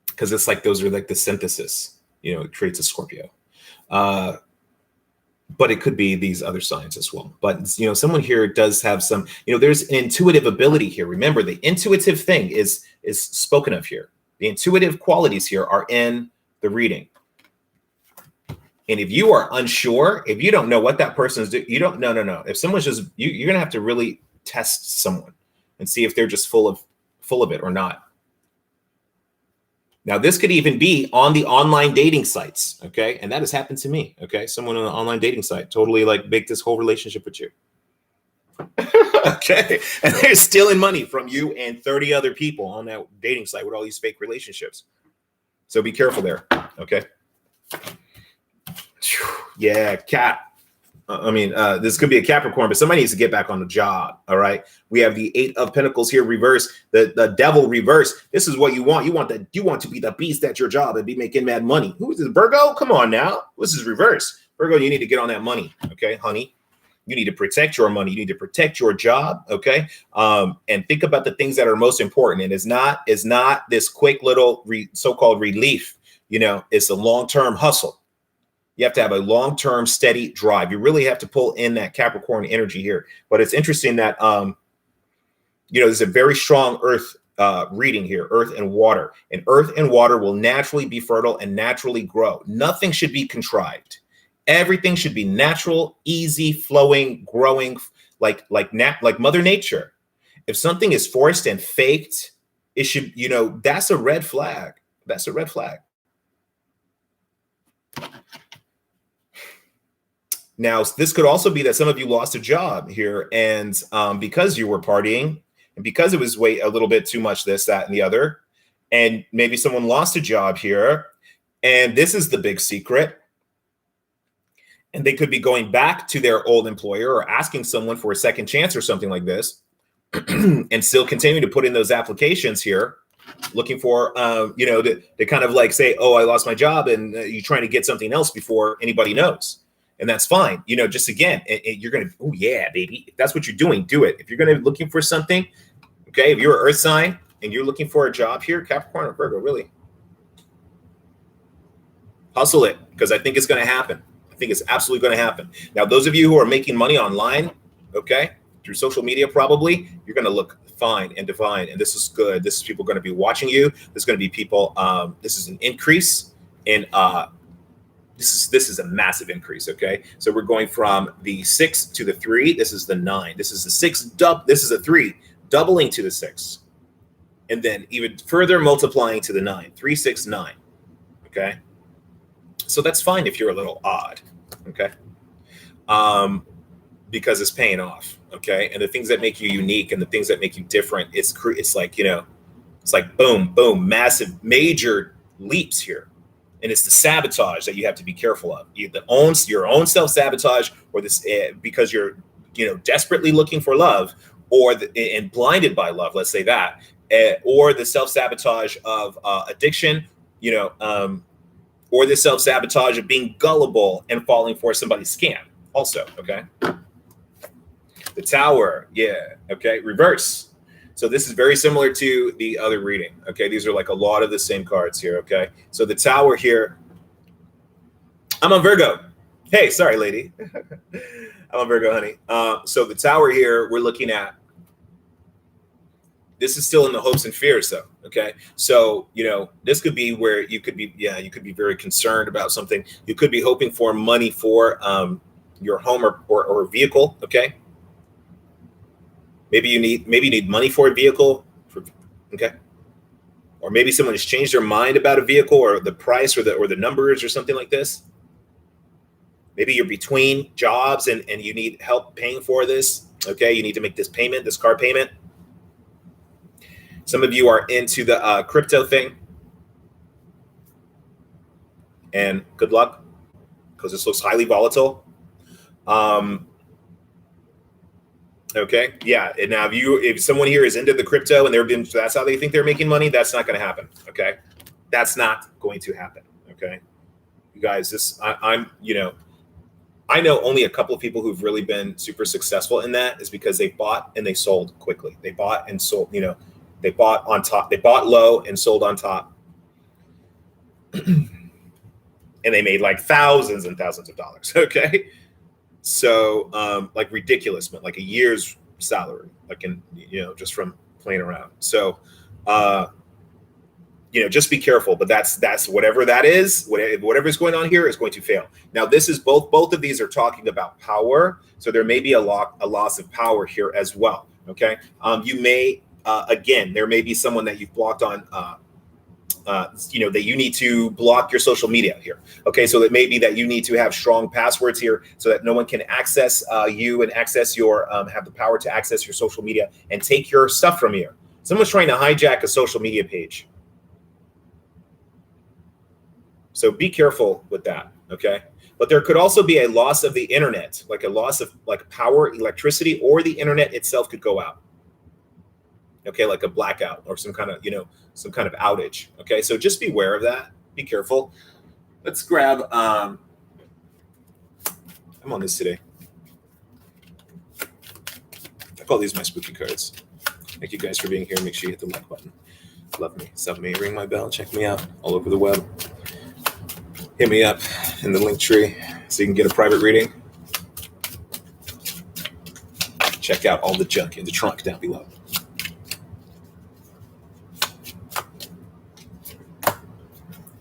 because it's like those are like the synthesis. It creates a Scorpio. But it could be these other signs as well. But, someone here does have some, there's an intuitive ability here. Remember, the intuitive thing is spoken of here. The intuitive qualities here are in the reading. And if you are unsure, if you don't know what that person is doing, you don't, no. If someone's just, you're going to have to really test someone and see if they're just full of it or not. Now, this could even be on the online dating sites, okay? And that has happened to me, okay? Someone on an online dating site totally like baked this whole relationship with you. Okay? And they're stealing money from you and 30 other people on that dating site with all these fake relationships. So be careful there, okay? Yeah, cat. This could be a Capricorn, but somebody needs to get back on the job. All right. We have the 8 of Pentacles here, reverse. The Devil, reverse. This is what you want. You want to be the beast at your job and be making mad money. Who is this, Virgo? Come on now. This is reverse. Virgo, you need to get on that money. Okay, honey. You need to protect your money. You need to protect your job. Okay. And think about the things that are most important. And it's not this quick little so-called relief. It's a long-term hustle. You have to have a long-term steady drive. You really have to pull in that Capricorn energy here. But it's interesting that, there's a very strong earth reading here, earth and water. And earth and water will naturally be fertile and naturally grow. Nothing should be contrived. Everything should be natural, easy, flowing, growing, like Mother Nature. If something is forced and faked, it should, that's a red flag. That's a red flag. Now, this could also be that some of you lost a job here, and because you were partying, and because it was a little bit too much this, that, and the other, and maybe someone lost a job here, and this is the big secret, and they could be going back to their old employer or asking someone for a second chance or something like this, and still continue to put in those applications here, looking for, to kind of like say, oh, I lost my job, and you're trying to get something else before anybody knows. And that's fine. Just again, you're going to, oh yeah, baby. If that's what you're doing, do it. If you're going to be looking for something, okay, if you're an earth sign and you're looking for a job here, Capricorn or Virgo, really hustle it, because I think it's going to happen. I think it's absolutely going to happen. Now, those of you who are making money online, okay, through social media, probably, you're going to look fine and divine. And this is good. This is people going to be watching you. There's going to be people. This is an increase in, this is a massive increase. Okay. So we're going from the 6 to the 3. This is the 9. This is the 6. This is a 3 doubling to the 6. And then even further multiplying to the 9, 3, 6, 9. Okay. So that's fine if you're a little odd. Okay. Because it's paying off. Okay. And the things that make you unique and the things that make you different, it's like, it's like boom, boom, massive, major leaps here. And it's the sabotage that you have to be careful of. Your own self-sabotage, or this because you're, desperately looking for love, or and blinded by love, let's say that, or the self-sabotage of addiction, or the self-sabotage of being gullible and falling for somebody's scam also, okay? The Tower, yeah, okay, reverse. So this is very similar to the other reading, okay? These are like a lot of the same cards here, okay? So the Tower here, I'm on Virgo. Hey, sorry, lady. I'm on Virgo, honey. So the Tower here, we're looking at, this is still in the hopes and fears though, okay? So, this could be where you could be, you could be very concerned about something. You could be hoping for money for your home or vehicle, okay? Maybe you need money for a vehicle, okay? Or maybe someone has changed their mind about a vehicle or the price or the numbers or something like this. Maybe you're between jobs and you need help paying for this, okay? You need to make this payment, this car payment. Some of you are into the crypto thing. And good luck, because this looks highly volatile. Okay, yeah. And now if someone here is into the crypto and that's how they think they're making money, that's not going to happen. Okay, that's not going to happen. Okay, you guys, I know only a couple of people who've really been super successful in that is because they bought and they sold quickly. They bought and sold. They bought on top. They bought low and sold on top, and they made like thousands and thousands of dollars. Okay. So, like ridiculous, but like a year's salary, like just from playing around. So, just be careful. But that's whatever that is, whatever is going on here is going to fail. Now, this is both of these are talking about power. So there may be a loss of power here as well. Okay. You may again, there may be someone that you've blocked on. That you need to block your social media here. Okay, so it may be that you need to have strong passwords here so that no one can access you and access your have the power to access your social media and take your stuff from you. Someone's trying to hijack a social media page. So be careful with that, okay? But there could also be a loss of the internet, like a loss of like power, electricity, or the internet itself could go out. Okay, like a blackout or some kind of outage. Okay, so just beware of that. Be careful. Let's grab. I'm on this today. I call these my spooky cards. Thank you guys for being here. Make sure you hit the like button. Love me, sub me, ring my bell, check me out all over the web. Hit me up in the link tree so you can get a private reading. Check out all the junk in the trunk down below.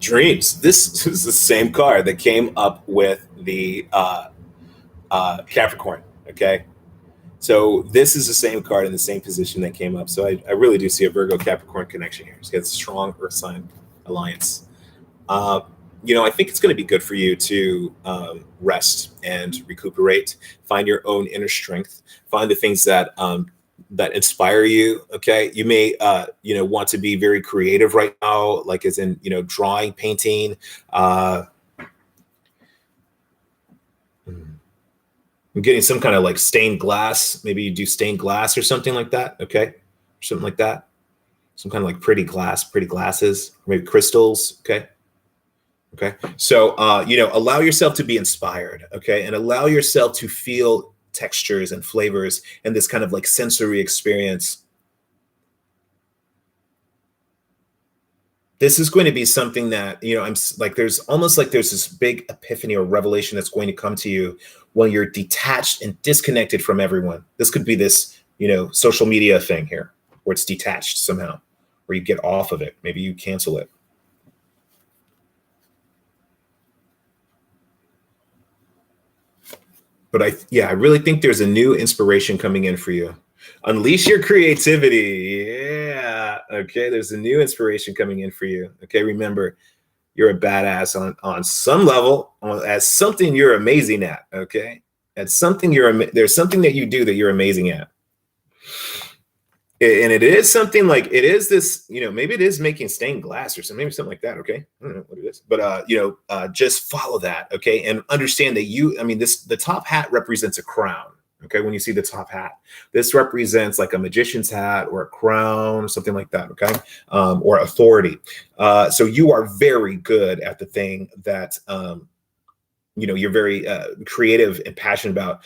Dreams. This is the same card that came up with the Capricorn. Okay, so this is the same card in the same position that came up. So I really do see a Virgo Capricorn connection here. It's got a strong Earth sign alliance. I think it's going to be good for you to rest and recuperate, find your own inner strength, find the things that that inspire you. Okay, you may want to be very creative right now, like as in drawing, painting. I'm getting some kind of like stained glass. Maybe you do stained glass or something like that. Okay, something like that. Some kind of like pretty glasses, maybe crystals. Okay. Okay. So, allow yourself to be inspired. Okay. And allow yourself to feel textures and flavors and this kind of like sensory experience. This is going to be something that, I'm like, there's this big epiphany or revelation that's going to come to you when you're detached and disconnected from everyone. This could be this, social media thing here where it's detached somehow, where you get off of it. Maybe you cancel it. But I really think there's a new inspiration coming in for you. Unleash your creativity. Yeah. Okay. There's a new inspiration coming in for you. Okay. Remember, you're a badass on some level, as something you're amazing at. Okay. At something there's something that you do that you're amazing at. And it is something like it is this, maybe it is making stained glass or something, maybe something like that. Okay. I don't know what it is, but just follow that. Okay. And understand that the top hat represents a crown. Okay. When you see the top hat, this represents like a magician's hat or a crown or something like that. Okay. Or authority. So you are very good at the thing that, you're very creative and passionate about.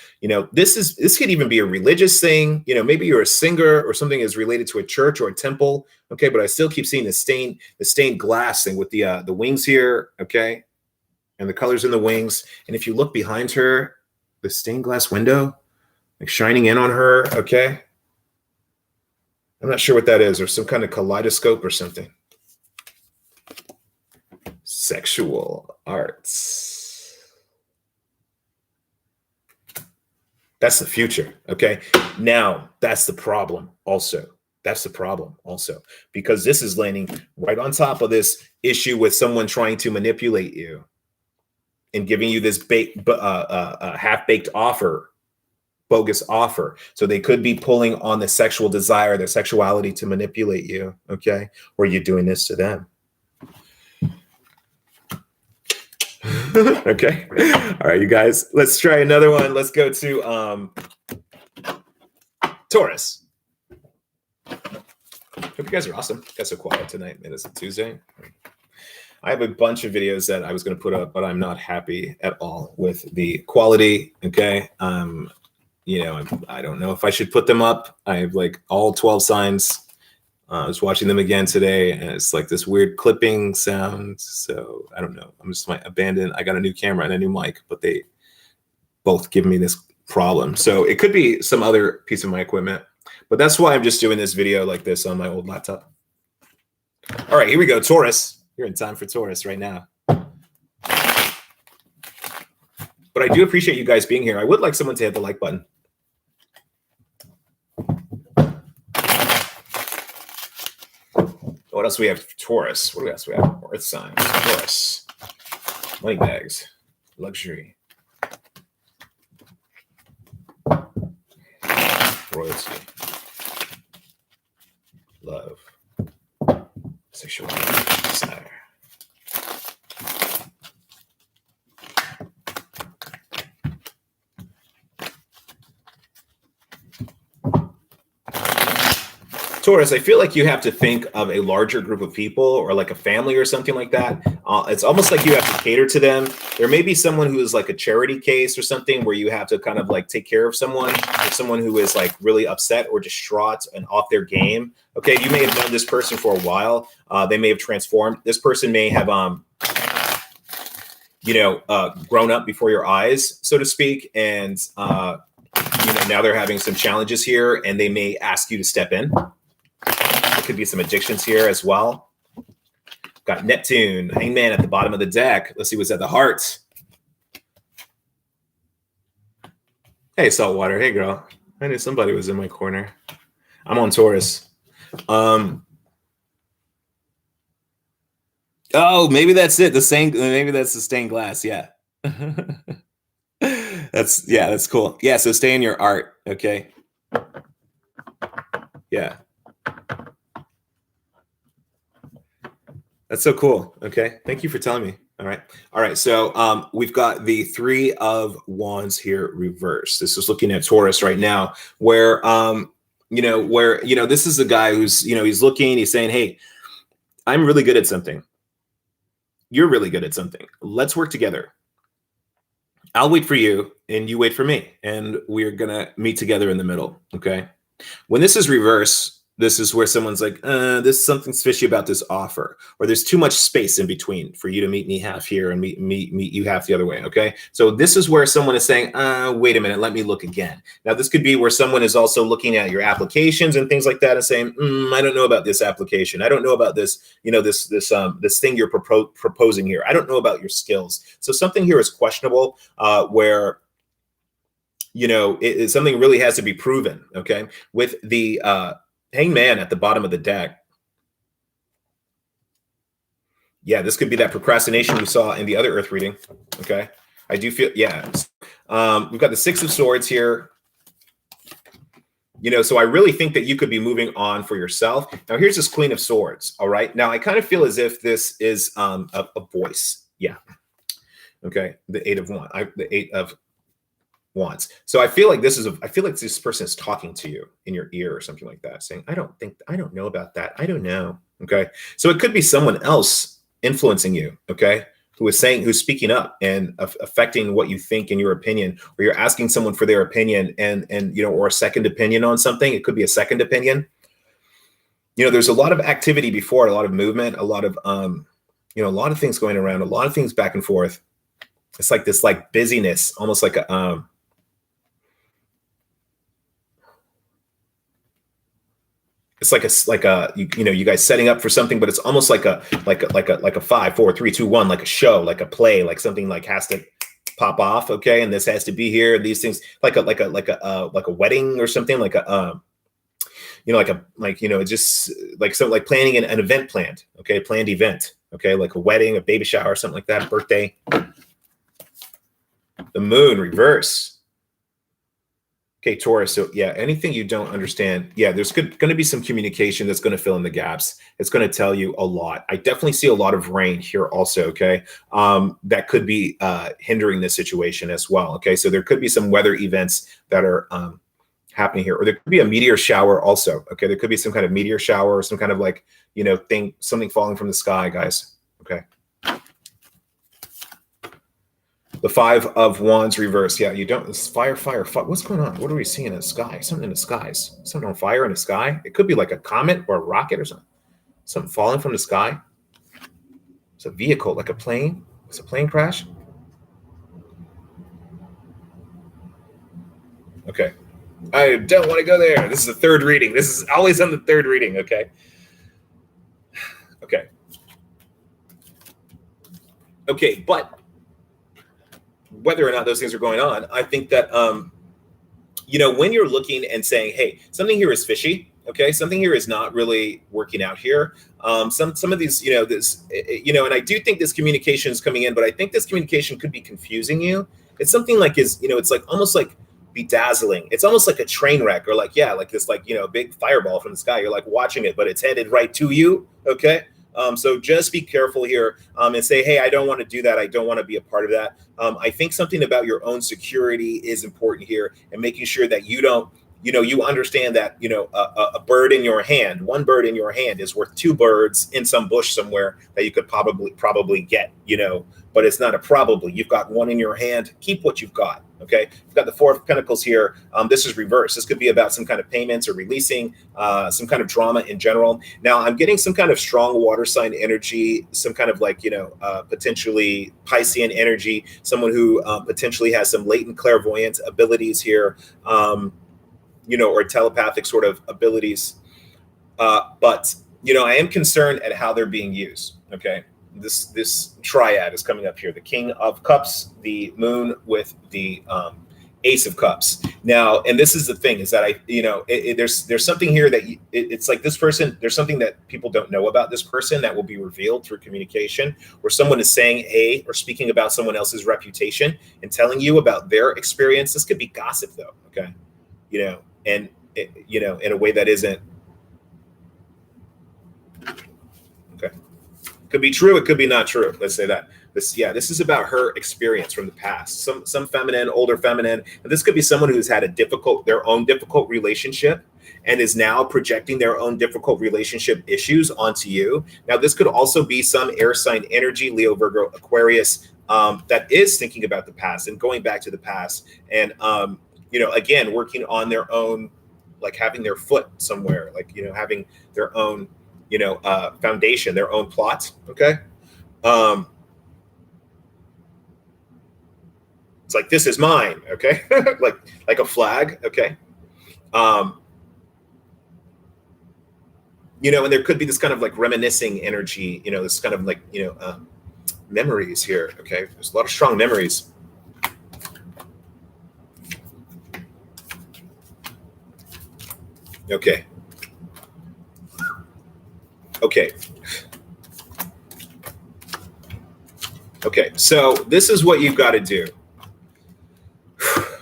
This could even be a religious thing. Maybe you're a singer or something is related to a church or a temple. Okay, but I still keep seeing the stained glass thing with the wings here. Okay, and the colors in the wings. And if you look behind her, the stained glass window, like shining in on her. Okay, I'm not sure what that is, or some kind of kaleidoscope or something. Sexual arts. That's the future. Okay. Now that's the problem also. Because this is landing right on top of this issue with someone trying to manipulate you and giving you this half-baked offer, bogus offer. So they could be pulling on the sexual desire, their sexuality to manipulate you. Okay. Or you're doing this to them. Okay. All right, you guys, let's try another one. Let's go to Taurus. Hope you guys are awesome. You guys are quiet tonight. Man, it's a Tuesday. I have a bunch of videos that I was going to put up, but I'm not happy at all with the quality. Okay. I don't know if I should put them up. I have like all 12 signs. I was watching them again today, and it's like this weird clipping sound. So I don't know. I'm just abandoned. I got a new camera and a new mic, but they both give me this problem. So it could be some other piece of my equipment, but that's why I'm just doing this video like this on my old laptop. All right, here we go. Taurus. You're in time for Taurus right now. But I do appreciate you guys being here. I would like someone to hit the like button. What else do we have? Taurus. What else do we have? Earth signs. Taurus. Money bags. Luxury. Royalty. Love. Sexuality. Desire. Taurus, I feel like you have to think of a larger group of people or like a family or something like that. It's almost like you have to cater to them. There may be someone who is like a charity case or something where you have to kind of like take care of someone, or someone who is like really upset or distraught and off their game. Okay, you may have known this person for a while. They may have transformed. This person may have, grown up before your eyes, so to speak. And, now they're having some challenges here and they may ask you to step in. There could be some addictions here as well. Got Neptune, Hangman at the bottom of the deck. Let's see what's at the heart. Hey, Saltwater. Hey, girl. I knew somebody was in my corner. I'm on Taurus. Oh, maybe that's it. Maybe that's the stained glass. Yeah. That's cool. Yeah. So stay in your art. Okay. Yeah. That's so cool. Okay. Thank you for telling me. All right. All right. So we've got the 3 of Wands here reversed. This is looking at Taurus right now, where this is a guy who's, he's looking, he's saying, hey, I'm really good at something. You're really good at something. Let's work together. I'll wait for you and you wait for me. And we're going to meet together in the middle. Okay. When this is reverse, this is where someone's like, there's something fishy about this offer, or there's too much space in between for you to meet me half here and meet you half the other way. Okay. So this is where someone is saying, wait a minute, let me look again. Now, this could be where someone is also looking at your applications and things like that and saying, I don't know about this application. I don't know about this, this thing you're proposing here. I don't know about your skills. So something here is questionable, where something really has to be proven. Okay. With the Hangman at the bottom of the deck. Yeah, this could be that procrastination we saw in the other Earth reading. Okay. I do feel, yeah. We've got the 6 of Swords here. So I really think that you could be moving on for yourself. Now, here's this Queen of Swords. All right. Now, I kind of feel as if this is a voice. Yeah. Okay. The 8 of Wands. The 8 of Wands. So I feel like this person is talking to you in your ear or something like that, saying, I don't know about that. I don't know. Okay. So it could be someone else influencing you. Okay. Who's speaking up and affecting what you think in your opinion, or you're asking someone for their opinion and or a second opinion on something. It could be a second opinion. There's a lot of activity before, a lot of movement, a lot of, a lot of things going around, a lot of things back and forth. It's like this, like busyness, almost like a, it's like a you guys setting up for something, but it's almost like a 5, 4, 3, 2, 1, like a show, like a play, like something like has to pop off. Okay. And this has to be here. These things like a wedding or something, like a, it's just like, so like planning an event planned. Okay. Planned event. Okay. Like a wedding, a baby shower, something like that. Birthday. The Moon reverse. Okay, Taurus. So yeah, anything you don't understand, yeah, there's going to be some communication that's going to fill in the gaps. It's going to tell you a lot. I definitely see a lot of rain here also, okay? That could be hindering this situation as well, okay? So there could be some weather events that are happening here, or there could be a meteor shower also, okay? There could be some kind of meteor shower or some kind of like, something falling from the sky, guys, okay? The 5 of Wands reverse. Yeah, you don't. It's fire. What's going on? What are we seeing in the sky? Something in the skies. Something on fire in the sky. It could be like a comet or a rocket or something. Something falling from the sky. It's a vehicle, like a plane. It's a plane crash. Okay. I don't want to go there. This is the 3rd reading. This is always on the 3rd reading. Okay. Okay. Okay, but whether or not those things are going on, I think that, when you're looking and saying, hey, something here is fishy, okay, something here is not really working out here. Some of these, and I do think this communication is coming in, but I think this communication could be confusing you. It's something like it's like almost like bedazzling. It's almost like a train wreck, or like, yeah, like this, like, big fireball from the sky. You're like watching it, but it's headed right to you. Okay. So just be careful here, and say, hey, I don't want to do that. I don't want to be a part of that. I think something about your own security is important here, and making sure that you don't, you understand that, a bird in your hand, one bird in your hand is worth 2 birds in some bush somewhere that you could probably get, but it's not a probably. You've got one in your hand. Keep what you've got. Okay. You've got the 4 of Pentacles here. This is reverse. This could be about some kind of payments or releasing, some kind of drama in general. Now I'm getting some kind of strong water sign energy, some kind of like, potentially Piscean energy, someone who potentially has some latent clairvoyant abilities here, or telepathic sort of abilities. But, I am concerned at how they're being used. Okay. This triad is coming up here: the King of Cups, the Moon with the Ace of Cups. Now, and this is the thing, is that there's something here that it's like this person, there's something that people don't know about this person that will be revealed through communication, where someone is saying or speaking about someone else's reputation and telling you about their experience. This could be gossip though, okay? And in a way that isn't, okay. Could be true, it could be not true. Let's say that. This is about her experience from the past. Some feminine, older feminine. And this could be someone who's had their own difficult relationship and is now projecting their own difficult relationship issues onto you. Now, this could also be some air sign energy, Leo, Virgo, Aquarius, that is thinking about the past and going back to the past. And, again, working on their own, like having their foot somewhere, like, having their own, foundation, their own plot. Okay. It's like, this is mine. Okay. like a flag. Okay. And there could be this kind of like reminiscing energy, this kind of like, memories here. Okay. There's a lot of strong memories. Okay. Okay, so this is what you've got to do.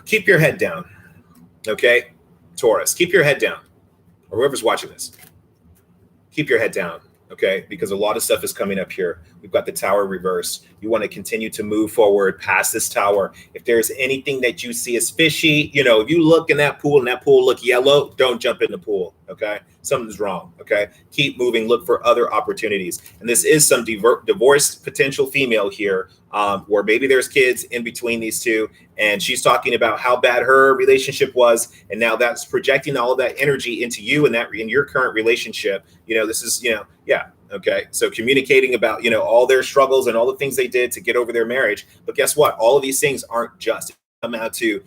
Keep your head down, okay? Taurus, keep your head down. Or whoever's watching this, keep your head down, okay? Because a lot of stuff is coming up here. We've got the tower reversed. You want to continue to move forward past this tower. If there's anything that you see as fishy, if you look in that pool and that pool look yellow, don't jump in the pool, okay? Something's wrong, okay? Keep moving, look for other opportunities. And this is some divorced potential female here, where maybe there's kids in between these two, and she's talking about how bad her relationship was, and now that's projecting all of that energy into you and in your current relationship. This is, okay. So communicating about, all their struggles and all the things they did to get over their marriage. But guess what? All of these things aren't just come out to,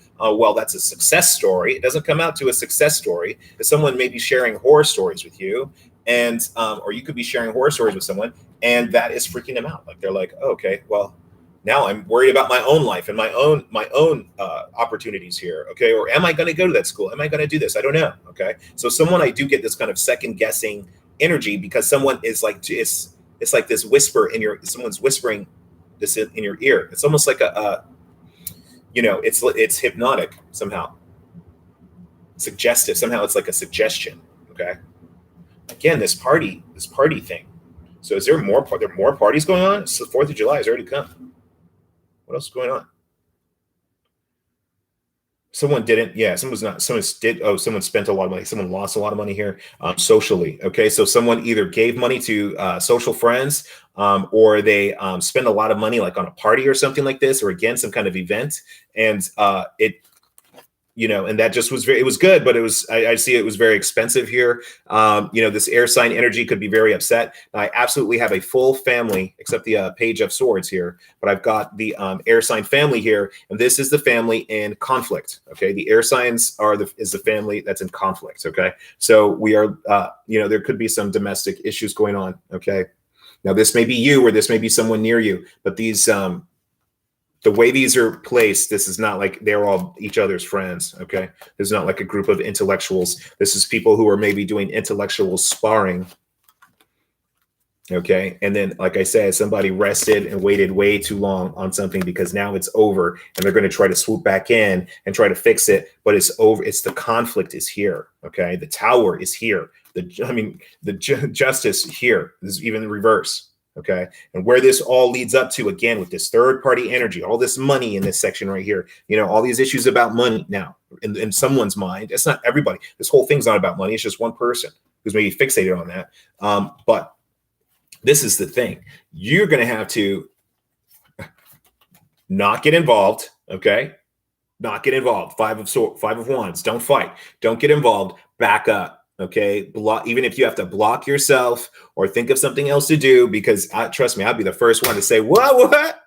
that's a success story. It doesn't come out to a success story. Because someone may be sharing horror stories with you, and or you could be sharing horror stories with someone, and that is freaking them out. Like they're like, oh, okay, well, now I'm worried about my own life and my own opportunities here. Okay, or am I going to go to that school? Am I going to do this? I don't know. Okay, so I do get this kind of second guessing energy, because someone is like, it's like this whisper someone's whispering this in your ear. It's almost like it's hypnotic somehow, suggestive somehow. It's like a suggestion. Okay, again, this party thing. So is there more parties going on? It's the 4th of July has already come. What else is going on? Someone didn't. Yeah, someone did. Oh, someone spent a lot of money. Someone lost a lot of money here socially. Okay, so someone either gave money to social friends, or they spend a lot of money like on a party or something like this, or again some kind of event, and and that just was it was good, but it was, I see it was very expensive here. This air sign energy could be very upset. Now, I absolutely have a full family, except the Page of Swords here, but I've got the air sign family here, and this is the family in conflict. Okay, the air signs is the family that's in conflict. Okay, so we are, there could be some domestic issues going on. Okay, now this may be you, or this may be someone near you, but these, the way these are placed, this is not like they're all each other's friends, okay? There's not like a group of intellectuals. This is people who are maybe doing intellectual sparring, okay? And then, like I said, somebody rested and waited way too long on something, because now it's over, and they're going to try to swoop back in and try to fix it, but it's over. It's the conflict is here, okay? The tower is here. The justice here. This is even the reverse. Okay. And where this all leads up to, again, with this third party energy, all this money in this section right here, all these issues about money now in someone's mind. It's not everybody. This whole thing's not about money. It's just one person who's maybe fixated on that. But this is the thing. You're going to have to not get involved. Okay. Not get involved. 5 of Wands. Don't fight. Don't get involved. Back up. Okay, even if you have to block yourself or think of something else to do, because trust me, I'll be the first one to say, what?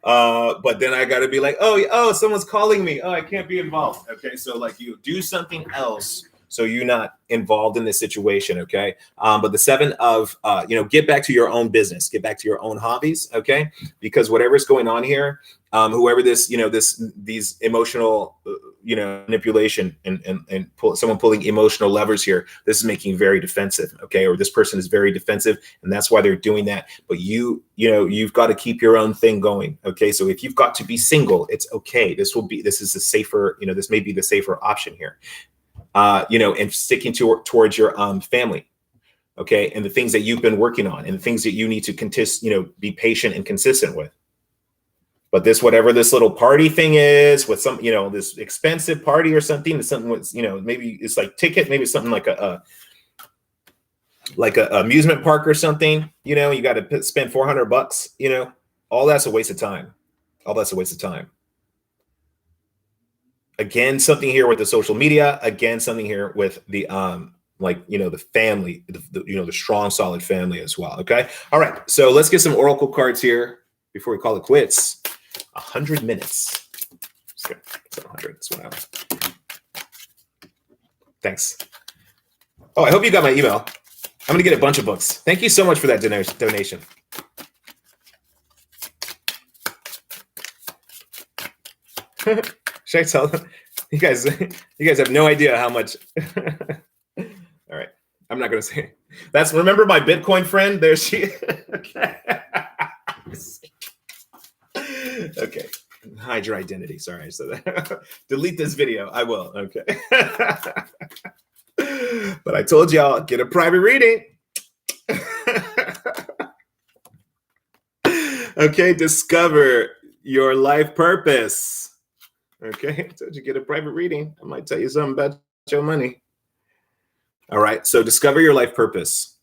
But then I got to be like, oh, someone's calling me. Oh, I can't be involved. Okay, so like you do something else So you're not involved in this situation, okay? But the 7 of, get back to your own business, get back to your own hobbies, okay? Because whatever's going on here, whoever this, these emotional, manipulation and someone pulling emotional levers here, this is making very defensive, okay? Or this person is very defensive, and that's why they're doing that. But you've got to keep your own thing going, okay? So if you've got to be single, it's okay. This is a safer, this may be the safer option here, and sticking towards your family, okay? And the things that you've been working on and the things that you need to be patient and consistent with. But whatever this little party thing is with some, this expensive party or something, it's something with, maybe it's like ticket, maybe it's something like a amusement park or something, you got to spend $400, all that's a waste of time. All that's a waste of time. Again, something here with the social media, again, something here with the, the family, the strong, solid family as well. Okay. All right. So let's get some oracle cards here before we call it quits. 100 minutes. Just kidding. 700. That's what I have. Thanks. Oh, I hope you got my email. I'm going to get a bunch of books. Thank you so much for that donation. Should I tell them? You guys have no idea how much. All right. I'm not going to say. Remember my Bitcoin friend? There she. Okay. Okay. Hide your identity. Sorry. So delete this video. I will. Okay. But I told y'all, get a private reading. Okay. Discover your life purpose. Okay. I told you, get a private reading. I might tell you something about your money. All right. So discover your life purpose.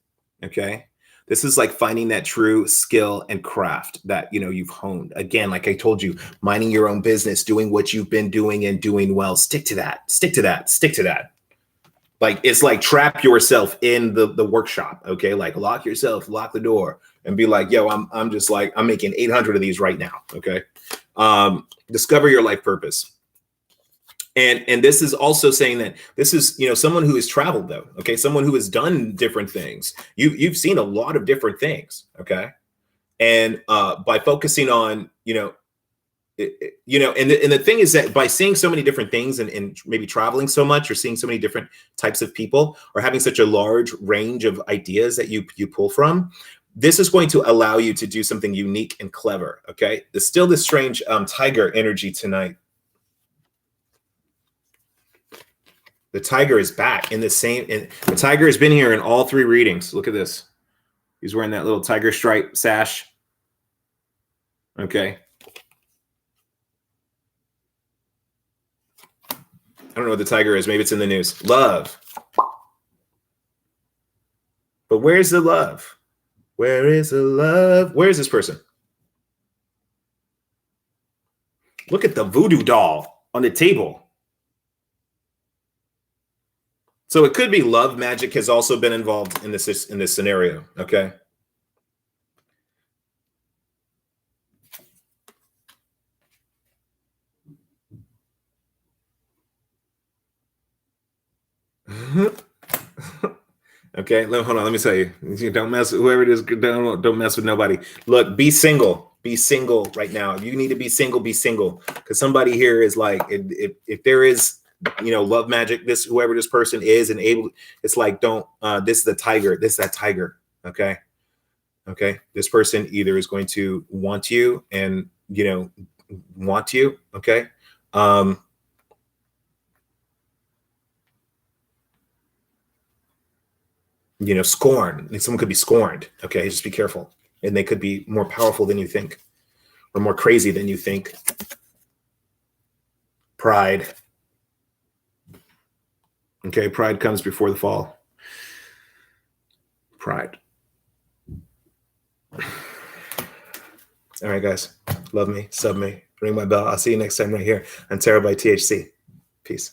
Okay. This is like finding that true skill and craft that, you've honed. Again, like I told you, minding your own business, doing what you've been doing and doing well. Stick to that. Stick to that. Stick to that. Like, it's like trap yourself in the workshop. Okay. Like lock yourself, lock the door and be like, yo, I'm making 800 of these right now. Okay. Discover your life purpose. And this is also saying that this is, someone who has traveled though. Okay. Someone who has done different things. You've seen a lot of different things. Okay. And by focusing on, and the thing is that by seeing so many different things and maybe traveling so much or seeing so many different types of people or having such a large range of ideas that you pull from, this is going to allow you to do something unique and clever. Okay. There's still this strange tiger energy tonight. The tiger is back in the same, and the tiger has been here in all 3 readings. Look at this. He's wearing that little tiger stripe sash. Okay. I don't know what the tiger is. Maybe it's in the news. Love. But where's the love? Where is the love? Where is this person? Look at the voodoo doll on the table. So it could be love magic has also been involved in this scenario. Okay. Okay. Hold on. Let me tell you. Don't mess with whoever it is. Don't mess with nobody. Look, be single. Be single right now. If you need to be single, be single. Because somebody here is like, if there is, love magic, whoever this person is and able, it's like, don't, this is the tiger, this is that tiger. Okay. Okay. This person either is going to want you and, want you. Okay. Scorn. Someone could be scorned. Okay. Just be careful. And they could be more powerful than you think or more crazy than you think. Pride. Okay, pride comes before the fall. Pride. All right, guys. Love me, sub me, ring my bell. I'll see you next time right here on Tarot by THC. Peace.